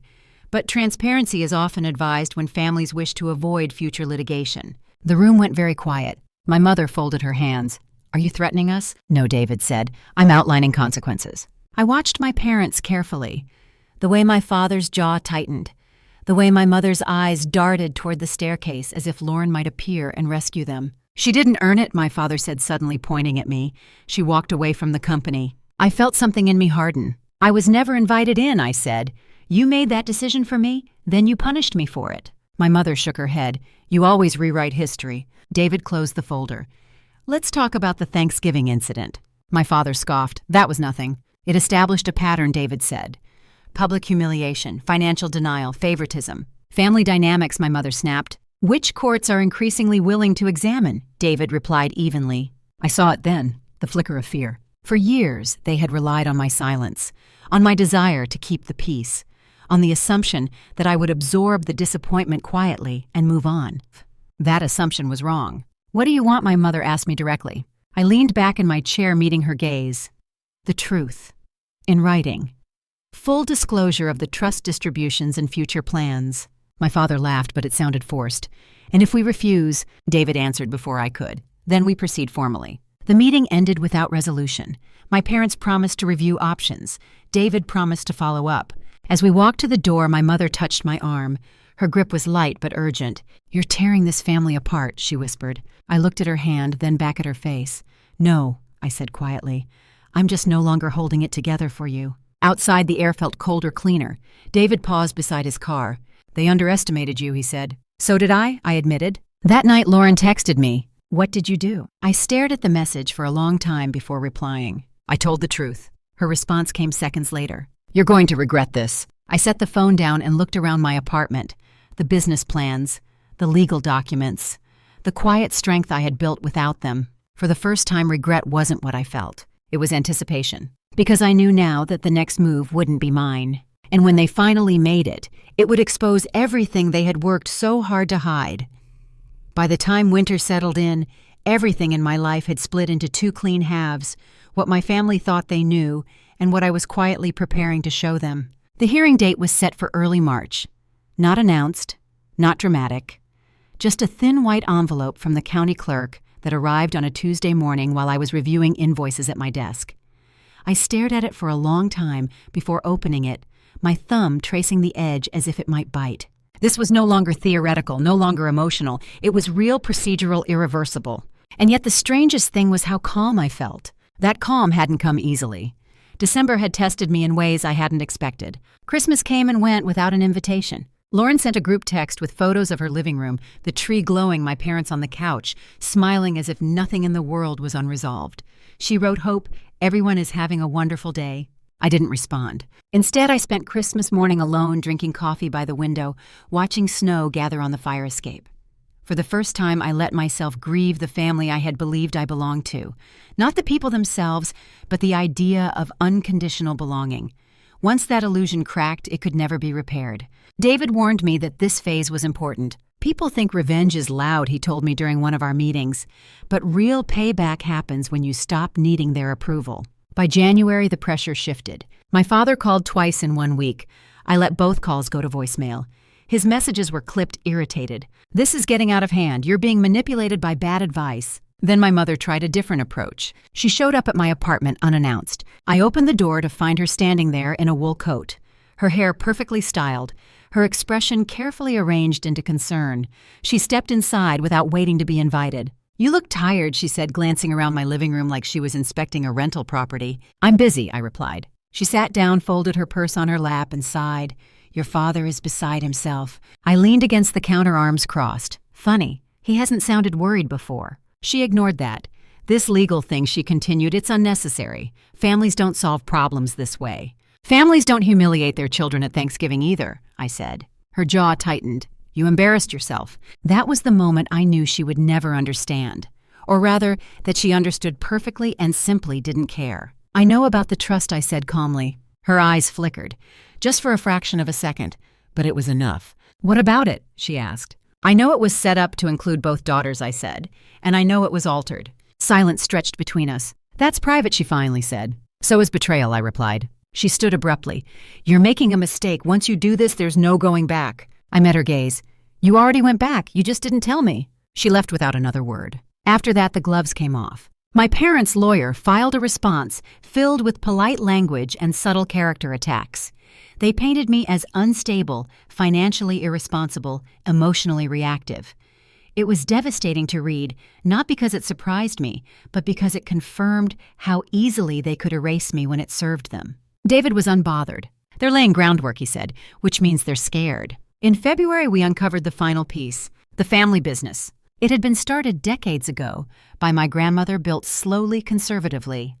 "But transparency is often advised when families wish to avoid future litigation." The room went very quiet. My mother folded her hands. "Are you threatening us?" "No," David said. "I'm outlining consequences." I watched my parents carefully. The way my father's jaw tightened. The way my mother's eyes darted toward the staircase as if Lauren might appear and rescue them. "She didn't earn it," my father said, suddenly pointing at me. "She walked away from the company." I felt something in me harden. "I was never invited in," I said. "You made that decision for me, then you punished me for it." My mother shook her head. You always rewrite history. David closed the folder. Let's talk about the Thanksgiving incident. My father scoffed. That was nothing. It established a pattern, David said. Public humiliation, financial denial, favoritism. Family dynamics, my mother snapped. Which courts are increasingly willing to examine? David replied evenly. I saw it then, the flicker of fear. For years, they had relied on my silence, on my desire to keep the peace, on the assumption that I would absorb the disappointment quietly and move on. That assumption was wrong. What do you want? My mother asked me directly. I leaned back in my chair, meeting her gaze. The truth. In writing. Full disclosure of the trust distributions and future plans. My father laughed, but it sounded forced. And if we refuse, David answered before I could. Then we proceed formally. The meeting ended without resolution. My parents promised to review options. David promised to follow up. As we walked to the door, my mother touched my arm. Her grip was light but urgent. You're tearing this family apart, she whispered. I looked at her hand, then back at her face. No, I said quietly. I'm just no longer holding it together for you. Outside, the air felt colder, cleaner. David paused beside his car. They underestimated you, he said. So did I admitted. That night, Lauren texted me. What did you do? I stared at the message for a long time before replying. I told the truth. Her response came seconds later. You're going to regret this. I set the phone down and looked around my apartment. The business plans, the legal documents, the quiet strength I had built without them. For the first time, regret wasn't what I felt. It was anticipation. Because I knew now that the next move wouldn't be mine. And when they finally made it, it would expose everything they had worked so hard to hide. By the time winter settled in, everything in my life had split into two clean halves, what my family thought they knew and what I was quietly preparing to show them. The hearing date was set for early March. Not announced, not dramatic. Just a thin white envelope from the county clerk that arrived on a Tuesday morning while I was reviewing invoices at my desk. I stared at it for a long time before opening it, my thumb tracing the edge as if it might bite. This was no longer theoretical, no longer emotional. It was real, procedural, irreversible. And yet the strangest thing was how calm I felt. That calm hadn't come easily. December had tested me in ways I hadn't expected. Christmas came and went without an invitation. Lauren sent a group text with photos of her living room, the tree glowing, my parents on the couch, smiling as if nothing in the world was unresolved. She wrote, "Hope everyone is having a wonderful day." I didn't respond. Instead, I spent Christmas morning alone, drinking coffee by the window, watching snow gather on the fire escape. For the first time, I let myself grieve the family I had believed I belonged to. Not the people themselves, but the idea of unconditional belonging. Once that illusion cracked, it could never be repaired. David warned me that this phase was important. People think revenge is loud, he told me during one of our meetings, but real payback happens when you stop needing their approval. By January, the pressure shifted. My father called twice in 1 week. I let both calls go to voicemail. His messages were clipped, irritated. This is getting out of hand. You're being manipulated by bad advice. Then my mother tried a different approach. She showed up at my apartment unannounced. I opened the door to find her standing there in a wool coat. Her hair perfectly styled, her expression carefully arranged into concern. She stepped inside without waiting to be invited. You look tired, she said, glancing around my living room like she was inspecting a rental property. I'm busy, I replied. She sat down, folded her purse on her lap, and sighed. Your father is beside himself. I leaned against the counter, arms crossed. Funny, he hasn't sounded worried before. She ignored that. This legal thing, she continued, it's unnecessary. Families don't solve problems this way. Families don't humiliate their children at Thanksgiving either, I said. Her jaw tightened. You embarrassed yourself. That was the moment I knew she would never understand. Or rather, that she understood perfectly and simply didn't care. I know about the trust, I said calmly. Her eyes flickered, just for a fraction of a second, but it was enough. What about it? She asked. I know it was set up to include both daughters, I said, and I know it was altered. Silence stretched between us. That's private, she finally said. So is betrayal, I replied. She stood abruptly. You're making a mistake. Once you do this, there's no going back. I met her gaze. You already went back. You just didn't tell me. She left without another word. After that, the gloves came off. My parents' lawyer filed a response filled with polite language and subtle character attacks. They painted me as unstable, financially irresponsible, emotionally reactive. It was devastating to read, not because it surprised me, but because it confirmed how easily they could erase me when it served them. David was unbothered. They're laying groundwork, he said, which means they're scared. In February, we uncovered the final piece, the family business. It had been started decades ago by my grandmother, built slowly, conservatively.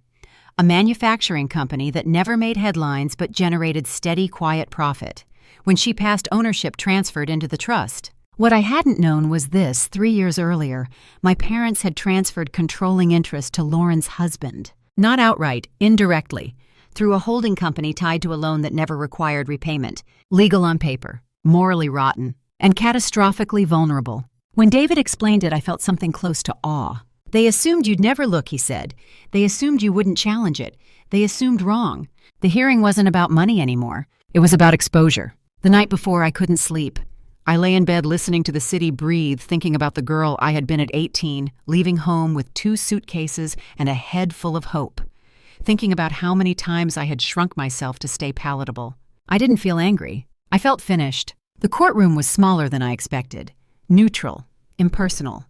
A manufacturing company that never made headlines but generated steady, quiet profit. When she passed, ownership transferred into the trust. What I hadn't known was this: 3 years earlier, my parents had transferred controlling interest to Lauren's husband. Not outright, indirectly, through a holding company tied to a loan that never required repayment. Legal on paper, morally rotten, and catastrophically vulnerable. When David explained it, I felt something close to awe. They assumed you'd never look, he said. They assumed you wouldn't challenge it. They assumed wrong. The hearing wasn't about money anymore. It was about exposure. The night before, I couldn't sleep. I lay in bed listening to the city breathe, thinking about the girl I had been at 18, leaving home with 2 suitcases and a head full of hope. Thinking about how many times I had shrunk myself to stay palatable. I didn't feel angry. I felt finished. The courtroom was smaller than I expected. Neutral. Impersonal.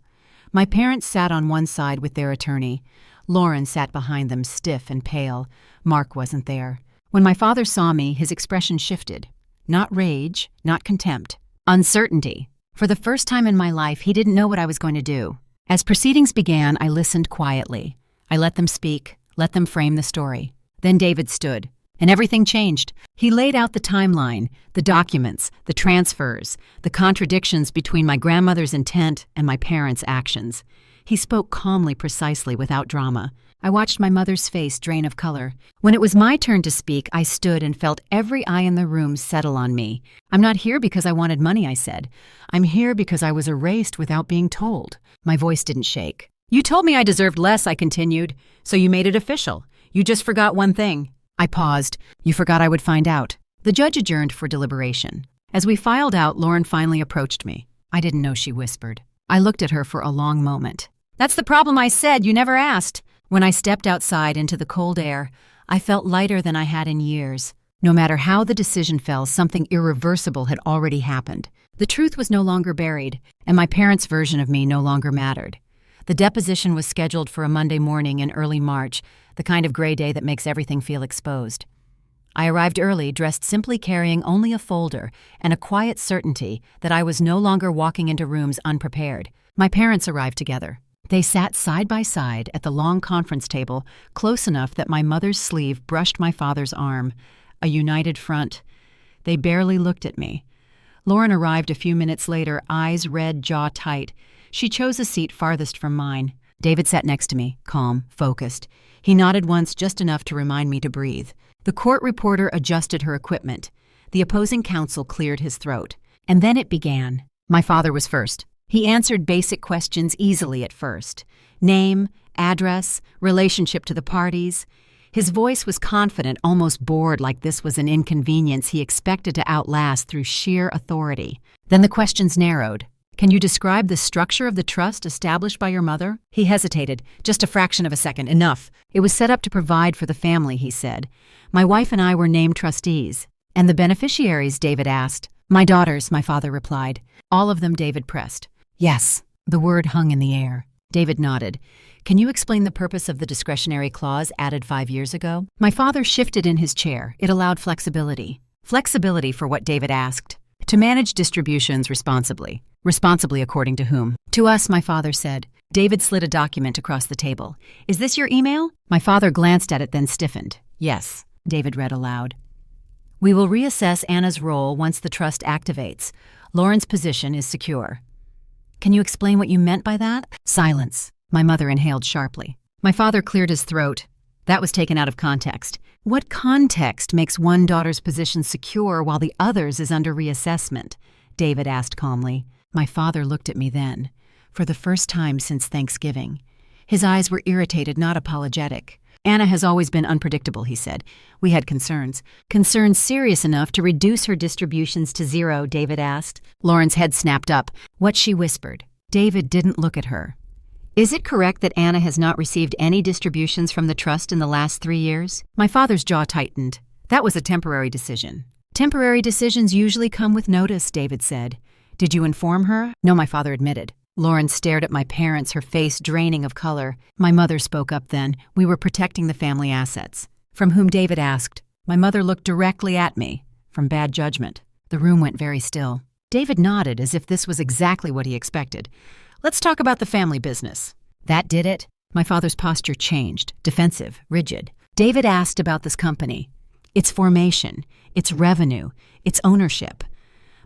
My parents sat on one side with their attorney. Lauren sat behind them, stiff and pale. Mark wasn't there. When my father saw me, his expression shifted. Not rage, not contempt. Uncertainty. For the first time in my life, he didn't know what I was going to do. As proceedings began, I listened quietly. I let them speak, let them frame the story. Then David stood, and everything changed. He laid out the timeline, the documents, the transfers, the contradictions between my grandmother's intent and my parents' actions. He spoke calmly, precisely, without drama. I watched my mother's face drain of color. When it was my turn to speak, I stood and felt every eye in the room settle on me. I'm not here because I wanted money, I said. I'm here because I was erased without being told. My voice didn't shake. You told me I deserved less, I continued, so you made it official. You just forgot one thing. I paused. You forgot I would find out. The judge adjourned for deliberation. As we filed out, Lauren finally approached me. I didn't know she whispered. I looked at her for a long moment. That's the problem, I said. You never asked. When I stepped outside into the cold air, I felt lighter than I had in years. No matter how the decision fell, something irreversible had already happened. The truth was no longer buried, and my parents' version of me no longer mattered. The deposition was scheduled for a Monday morning in early March, the kind of gray day that makes everything feel exposed. I arrived early, dressed simply, carrying only a folder and a quiet certainty that I was no longer walking into rooms unprepared. My parents arrived together. They sat side by side at the long conference table, close enough that my mother's sleeve brushed my father's arm. A united front. They barely looked at me. Lauren arrived a few minutes later, eyes red, jaw tight. She chose a seat farthest from mine. David sat next to me, calm, focused. He nodded once, just enough to remind me to breathe. The court reporter adjusted her equipment. The opposing counsel cleared his throat. And then it began. My father was first. He answered basic questions easily at first. Name, address, relationship to the parties. His voice was confident, almost bored, like this was an inconvenience he expected to outlast through sheer authority. Then the questions narrowed. Can you describe the structure of the trust established by your mother? He hesitated. Just a fraction of a second. Enough. It was set up to provide for the family, he said. My wife and I were named trustees. And the beneficiaries, David asked. My daughters, my father replied. All of them, David pressed. Yes. The word hung in the air. David nodded. Can you explain the purpose of the discretionary clause added 5 years ago? My father shifted in his chair. It allowed flexibility. Flexibility for what David asked. To manage distributions responsibly. Responsibly according to whom? To us, my father said. David slid a document across the table. Is this your email? My father glanced at it, then stiffened. Yes, David read aloud. We will reassess Anna's role once the trust activates. Lauren's position is secure. Can you explain what you meant by that? Silence. My mother inhaled sharply. My father cleared his throat. That was taken out of context. What context makes one daughter's position secure while the other's is under reassessment? David asked calmly. My father looked at me then, for the first time since Thanksgiving. His eyes were irritated, not apologetic. Anna has always been unpredictable, he said. We had concerns. Concerns serious enough to reduce her distributions to 0, David asked. Lauren's head snapped up. What she whispered. David didn't look at her. Is it correct that Anna has not received any distributions from the trust in the last 3 years? My father's jaw tightened. That was a temporary decision. Temporary decisions usually come with notice, David said. Did you inform her? No, my father admitted. Lauren stared at my parents, her face draining of color. My mother spoke up then. We were protecting the family assets. From whom? David asked. My mother looked directly at me. From bad judgment. The room went very still. David nodded as if this was exactly what he expected. Let's talk about the family business. That did it? My father's posture changed, defensive, rigid. David asked about this company, its formation, its revenue, its ownership.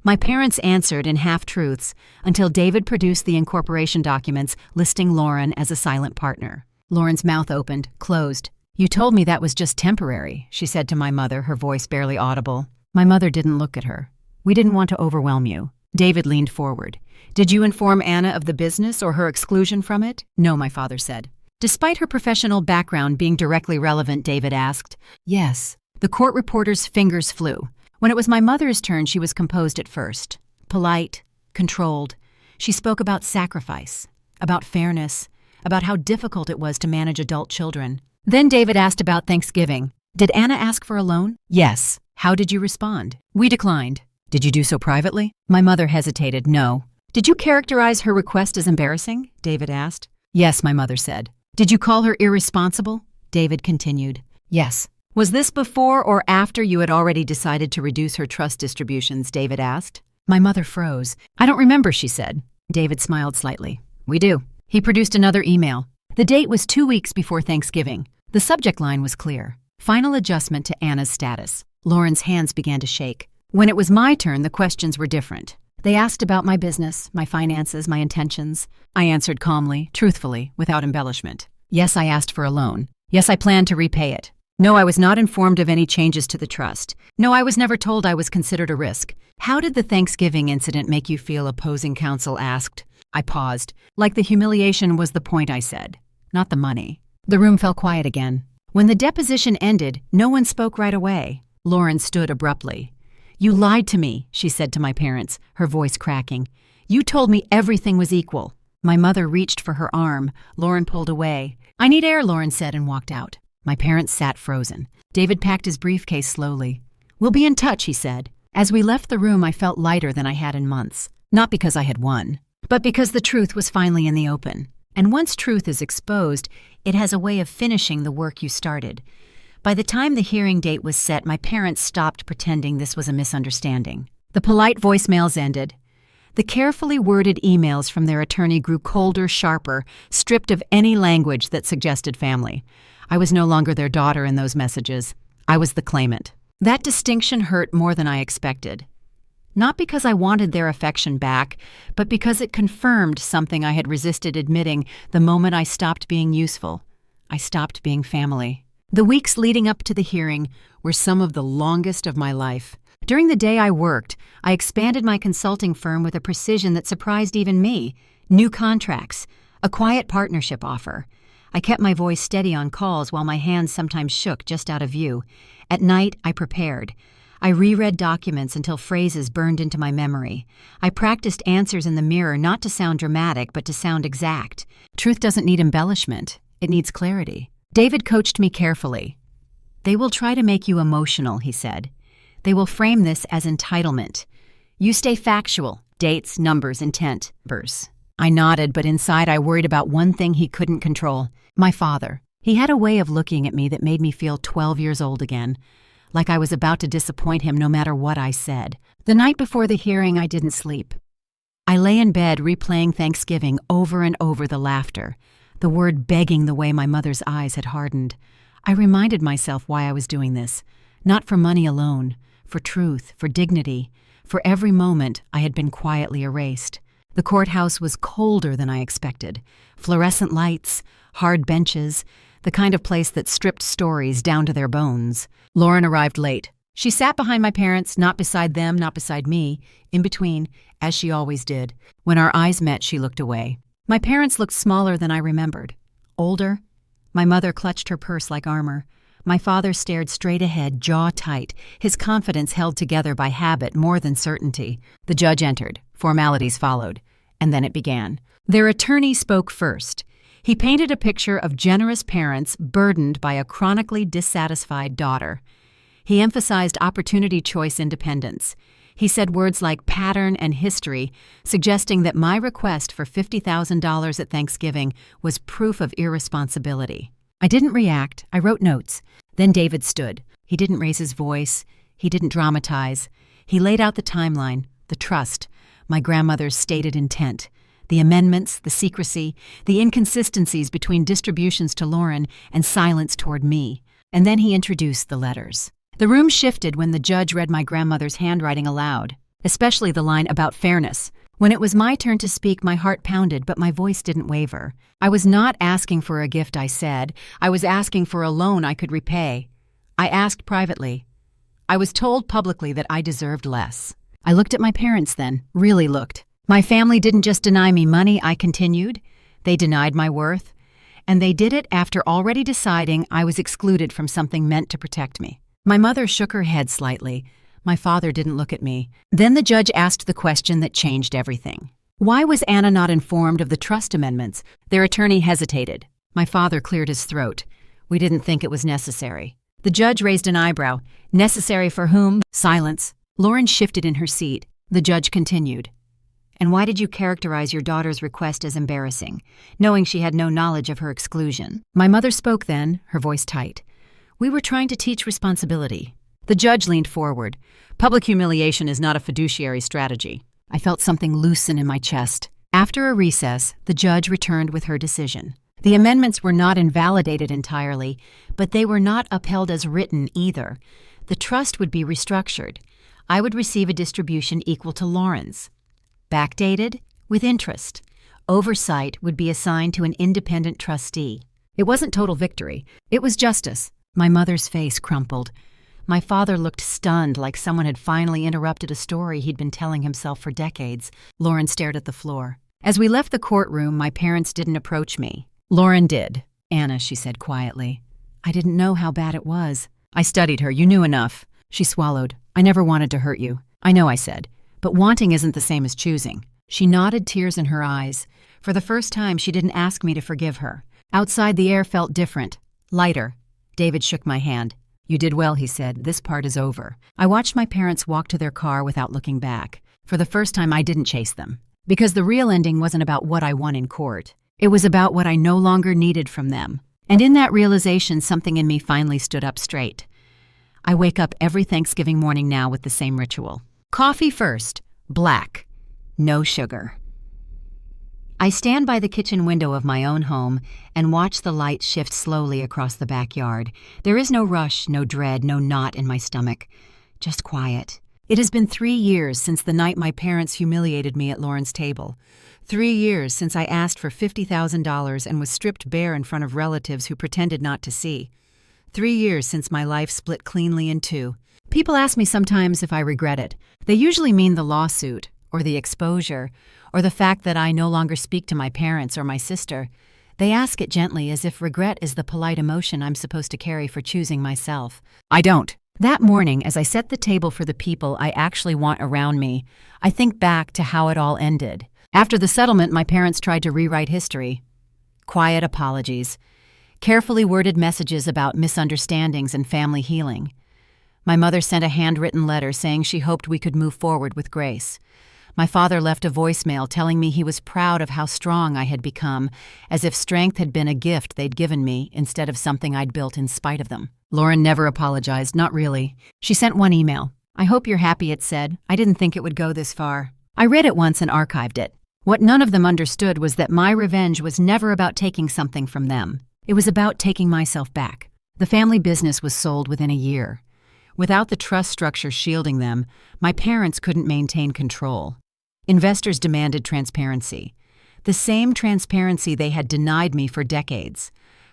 My parents answered in half-truths until David produced the incorporation documents listing Lauren as a silent partner. Lauren's mouth opened, closed. You told me that was just temporary, she said to my mother, her voice barely audible. My mother didn't look at her. We didn't want to overwhelm you. David leaned forward. Did you inform Anna of the business or her exclusion from it? No, my father said. Despite her professional background being directly relevant, David asked. Yes. The court reporter's fingers flew. When it was my mother's turn, she was composed at first. Polite, controlled. She spoke about sacrifice, about fairness, about how difficult it was to manage adult children. Then David asked about Thanksgiving. Did Anna ask for a loan? Yes. How did you respond? We declined. Did you do so privately? My mother hesitated. No. Did you characterize her request as embarrassing? David asked. Yes, my mother said. Did you call her irresponsible? David continued. Yes. Was this before or after you had already decided to reduce her trust distributions? David asked. My mother froze. I don't remember, she said. David smiled slightly. We do. He produced another email. The date was 2 weeks before Thanksgiving. The subject line was clear. Final adjustment to Anna's status. Lauren's hands began to shake. When it was my turn, the questions were different. They asked about my business, my finances, my intentions. I answered calmly, truthfully, without embellishment. Yes, I asked for a loan. Yes, I planned to repay it. No, I was not informed of any changes to the trust. No, I was never told I was considered a risk. How did the Thanksgiving incident make you feel? Opposing counsel asked. I paused. Like the humiliation was the point, I said. Not the money. The room fell quiet again. When the deposition ended, no one spoke right away. Lauren stood abruptly. You lied to me, she said to my parents, her voice cracking. You told me everything was equal. My mother reached for her arm. Lauren pulled away. I need air, Lauren said and walked out. My parents sat frozen. David packed his briefcase slowly. We'll be in touch, he said. As we left the room, I felt lighter than I had in months. Not because I had won, but because the truth was finally in the open. And once truth is exposed, it has a way of finishing the work you started. By the time the hearing date was set, my parents stopped pretending this was a misunderstanding. The polite voicemails ended. The carefully worded emails from their attorney grew colder, sharper, stripped of any language that suggested family. I was no longer their daughter in those messages. I was the claimant. That distinction hurt more than I expected. Not because I wanted their affection back, but because it confirmed something I had resisted admitting the moment I stopped being useful. I stopped being family. The weeks leading up to the hearing were some of the longest of my life. During the day I worked, I expanded my consulting firm with a precision that surprised even me. New contracts, a quiet partnership offer. I kept my voice steady on calls while my hands sometimes shook just out of view. At night, I prepared. I reread documents until phrases burned into my memory. I practiced answers in the mirror not to sound dramatic, but to sound exact. Truth doesn't need embellishment. It needs clarity. David coached me carefully. They will try to make you emotional, he said. They will frame this as entitlement. You stay factual. Dates, numbers, intent. I nodded, but inside I worried about one thing he couldn't control. My father. He had a way of looking at me that made me feel 12 years old again, like I was about to disappoint him no matter what I said. The night before the hearing, I didn't sleep. I lay in bed replaying Thanksgiving over and over, the laughter, the word begging the way my mother's eyes had hardened. I reminded myself why I was doing this, not for money alone, for truth, for dignity. For every moment, I had been quietly erased. The courthouse was colder than I expected. Fluorescent lights, hard benches, the kind of place that stripped stories down to their bones. Lauren arrived late. She sat behind my parents, not beside them, not beside me, in between, as she always did. When our eyes met, she looked away. My parents looked smaller than I remembered. Older. My mother clutched her purse like armor. My father stared straight ahead, jaw tight, his confidence held together by habit more than certainty. The judge entered. Formalities followed. And then it began. Their attorney spoke first. He painted a picture of generous parents burdened by a chronically dissatisfied daughter. He emphasized opportunity choice independence. He said words like pattern and history, suggesting that my request for $50,000 at Thanksgiving was proof of irresponsibility. I didn't react. I wrote notes. Then David stood. He didn't raise his voice. He didn't dramatize. He laid out the timeline, the trust, my grandmother's stated intent, the amendments, the secrecy, the inconsistencies between distributions to Lauren and silence toward me. And then he introduced the letters. The room shifted when the judge read my grandmother's handwriting aloud, especially the line about fairness. When it was my turn to speak, my heart pounded, but my voice didn't waver. I was not asking for a gift, I said. I was asking for a loan I could repay. I asked privately. I was told publicly that I deserved less. I looked at my parents then, really looked. My family didn't just deny me money, I continued. They denied my worth. And they did it after already deciding I was excluded from something meant to protect me. My mother shook her head slightly. My father didn't look at me. Then the judge asked the question that changed everything. Why was Anna not informed of the trust amendments? Their attorney hesitated. My father cleared his throat. We didn't think it was necessary. The judge raised an eyebrow. Necessary for whom? Silence. Lauren shifted in her seat. The judge continued. And why did you characterize your daughter's request as embarrassing, knowing she had no knowledge of her exclusion? My mother spoke then, her voice tight. We were trying to teach responsibility. The judge leaned forward. Public humiliation is not a fiduciary strategy. I felt something loosen in my chest. After a recess, the judge returned with her decision. The amendments were not invalidated entirely, but they were not upheld as written either. The trust would be restructured. I would receive a distribution equal to Lauren's. Backdated, with interest. Oversight would be assigned to an independent trustee. It wasn't total victory. It was justice. My mother's face crumpled. My father looked stunned, like someone had finally interrupted a story he'd been telling himself for decades. Lauren stared at the floor. As we left the courtroom, my parents didn't approach me. Lauren did. Anna, she said quietly. I didn't know how bad it was. I studied her. You knew enough. She swallowed. I never wanted to hurt you. I know, I said. But wanting isn't the same as choosing. She nodded, tears in her eyes. For the first time, she didn't ask me to forgive her. Outside, the air felt different. Lighter. David shook my hand. You did well, he said. This part is over. I watched my parents walk to their car without looking back. For the first time, I didn't chase them. Because the real ending wasn't about what I won in court. It was about what I no longer needed from them. And in that realization, something in me finally stood up straight. I wake up every Thanksgiving morning now with the same ritual. Coffee first. Black. No sugar. I stand by the kitchen window of my own home and watch the light shift slowly across the backyard. There is no rush, no dread, no knot in my stomach. Just quiet. It has been 3 years since the night my parents humiliated me at Lauren's table. 3 years since I asked for $50,000 and was stripped bare in front of relatives who pretended not to see. 3 years since my life split cleanly in two. People ask me sometimes if I regret it. They usually mean the lawsuit, or the exposure, or the fact that I no longer speak to my parents or my sister. They ask it gently, as if regret is the polite emotion I'm supposed to carry for choosing myself. I don't. That morning, as I set the table for the people I actually want around me, I think back to how it all ended. After the settlement, my parents tried to rewrite history. Quiet apologies. Carefully worded messages about misunderstandings and family healing. My mother sent a handwritten letter saying she hoped we could move forward with grace. My father left a voicemail telling me he was proud of how strong I had become, as if strength had been a gift they'd given me instead of something I'd built in spite of them. Lauren never apologized, not really. She sent one email. I hope you're happy, it said. I didn't think it would go this far. I read it once and archived it. What none of them understood was that my revenge was never about taking something from them. It was about taking myself back. The family business was sold within a year. Without the trust structure shielding them, my parents couldn't maintain control. Investors demanded transparency. The same transparency they had denied me for decades.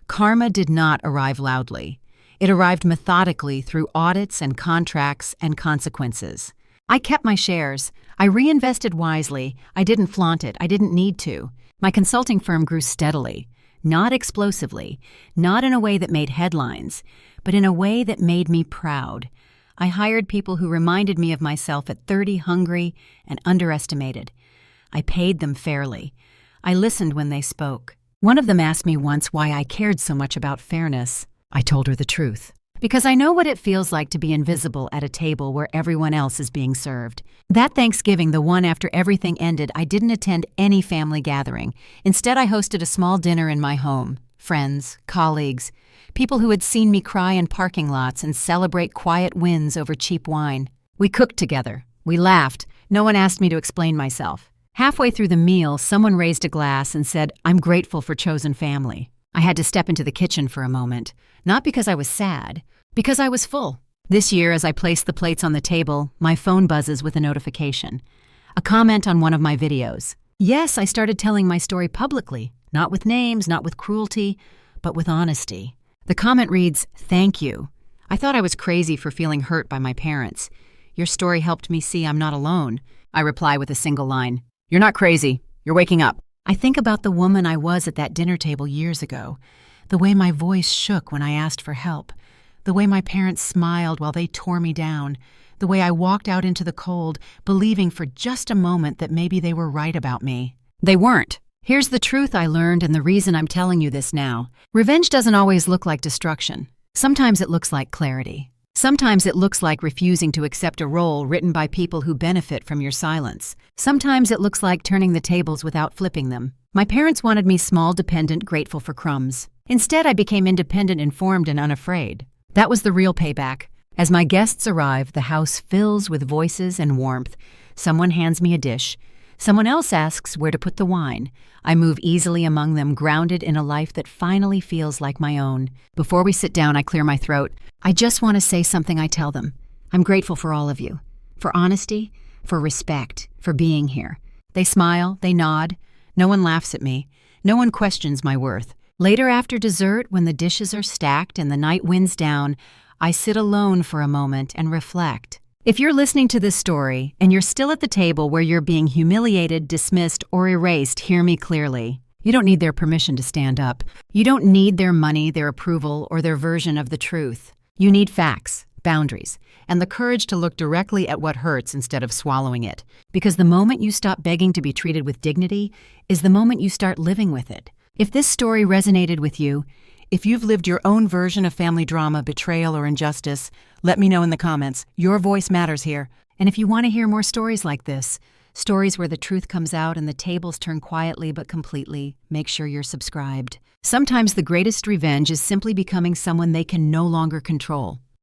Karma did not arrive loudly. It arrived methodically through audits and contracts and consequences. I kept my shares. I reinvested wisely. I didn't flaunt it. I didn't need to. My consulting firm grew steadily, not explosively, not in a way that made headlines, but in a way that made me proud. I hired people who reminded me of myself at 30, hungry and underestimated. I paid them fairly. I listened when they spoke. One of them asked me once why I cared so much about fairness. I told her the truth. Because I know what it feels like to be invisible at a table where everyone else is being served. That Thanksgiving, the one after everything ended, I didn't attend any family gathering. Instead, I hosted a small dinner in my home. Friends, colleagues, people who had seen me cry in parking lots and celebrate quiet wins over cheap wine. We cooked together. We laughed. No one asked me to explain myself. Halfway through the meal, someone raised a glass and said, "I'm grateful for chosen family." I had to step into the kitchen for a moment, not because I was sad, because I was full. This year, as I placed the plates on the table, my phone buzzes with a notification. A comment on one of my videos. Yes, I started telling my story publicly, not with names, not with cruelty, but with honesty. The comment reads, "Thank you. I thought I was crazy for feeling hurt by my parents. Your story helped me see I'm not alone." I reply with a single line, "You're not crazy. You're waking up." I think about the woman I was at that dinner table years ago, the way my voice shook when I asked for help, the way my parents smiled while they tore me down, the way I walked out into the cold, believing for just a moment that maybe they were right about me. They weren't. Here's the truth I learned and the reason I'm telling you this now. Revenge doesn't always look like destruction. Sometimes it looks like clarity. Sometimes it looks like refusing to accept a role written by people who benefit from your silence. Sometimes it looks like turning the tables without flipping them. My parents wanted me small, dependent, grateful for crumbs. Instead, I became independent, informed, and unafraid. That was the real payback. As my guests arrive, the house fills with voices and warmth. Someone hands me a dish. Someone else asks where to put the wine. I move easily among them, grounded in a life that finally feels like my own. Before we sit down, I clear my throat. I just want to say something I tell them. I'm grateful for all of you. For honesty, for respect, for being here. They smile, they nod. No one laughs at me. No one questions my worth. Later after dessert, when the dishes are stacked and the night winds down, I sit alone for a moment and reflect. If you're listening to this story and you're still at the table where you're being humiliated, dismissed, or erased, hear me clearly. You don't need their permission to stand up. You don't need their money, their approval, or their version of the truth. You need facts, boundaries, and the courage to look directly at what hurts instead of swallowing it. Because the moment you stop begging to be treated with dignity is the moment you start living with it. If this story resonated with you, if you've lived your own version of family drama, betrayal, or injustice, let me know in the comments. Your voice matters here. And if you want to hear more stories like this, stories where the truth comes out and the tables turn quietly but completely, make sure you're subscribed. Sometimes the greatest revenge is simply becoming someone they can no longer control.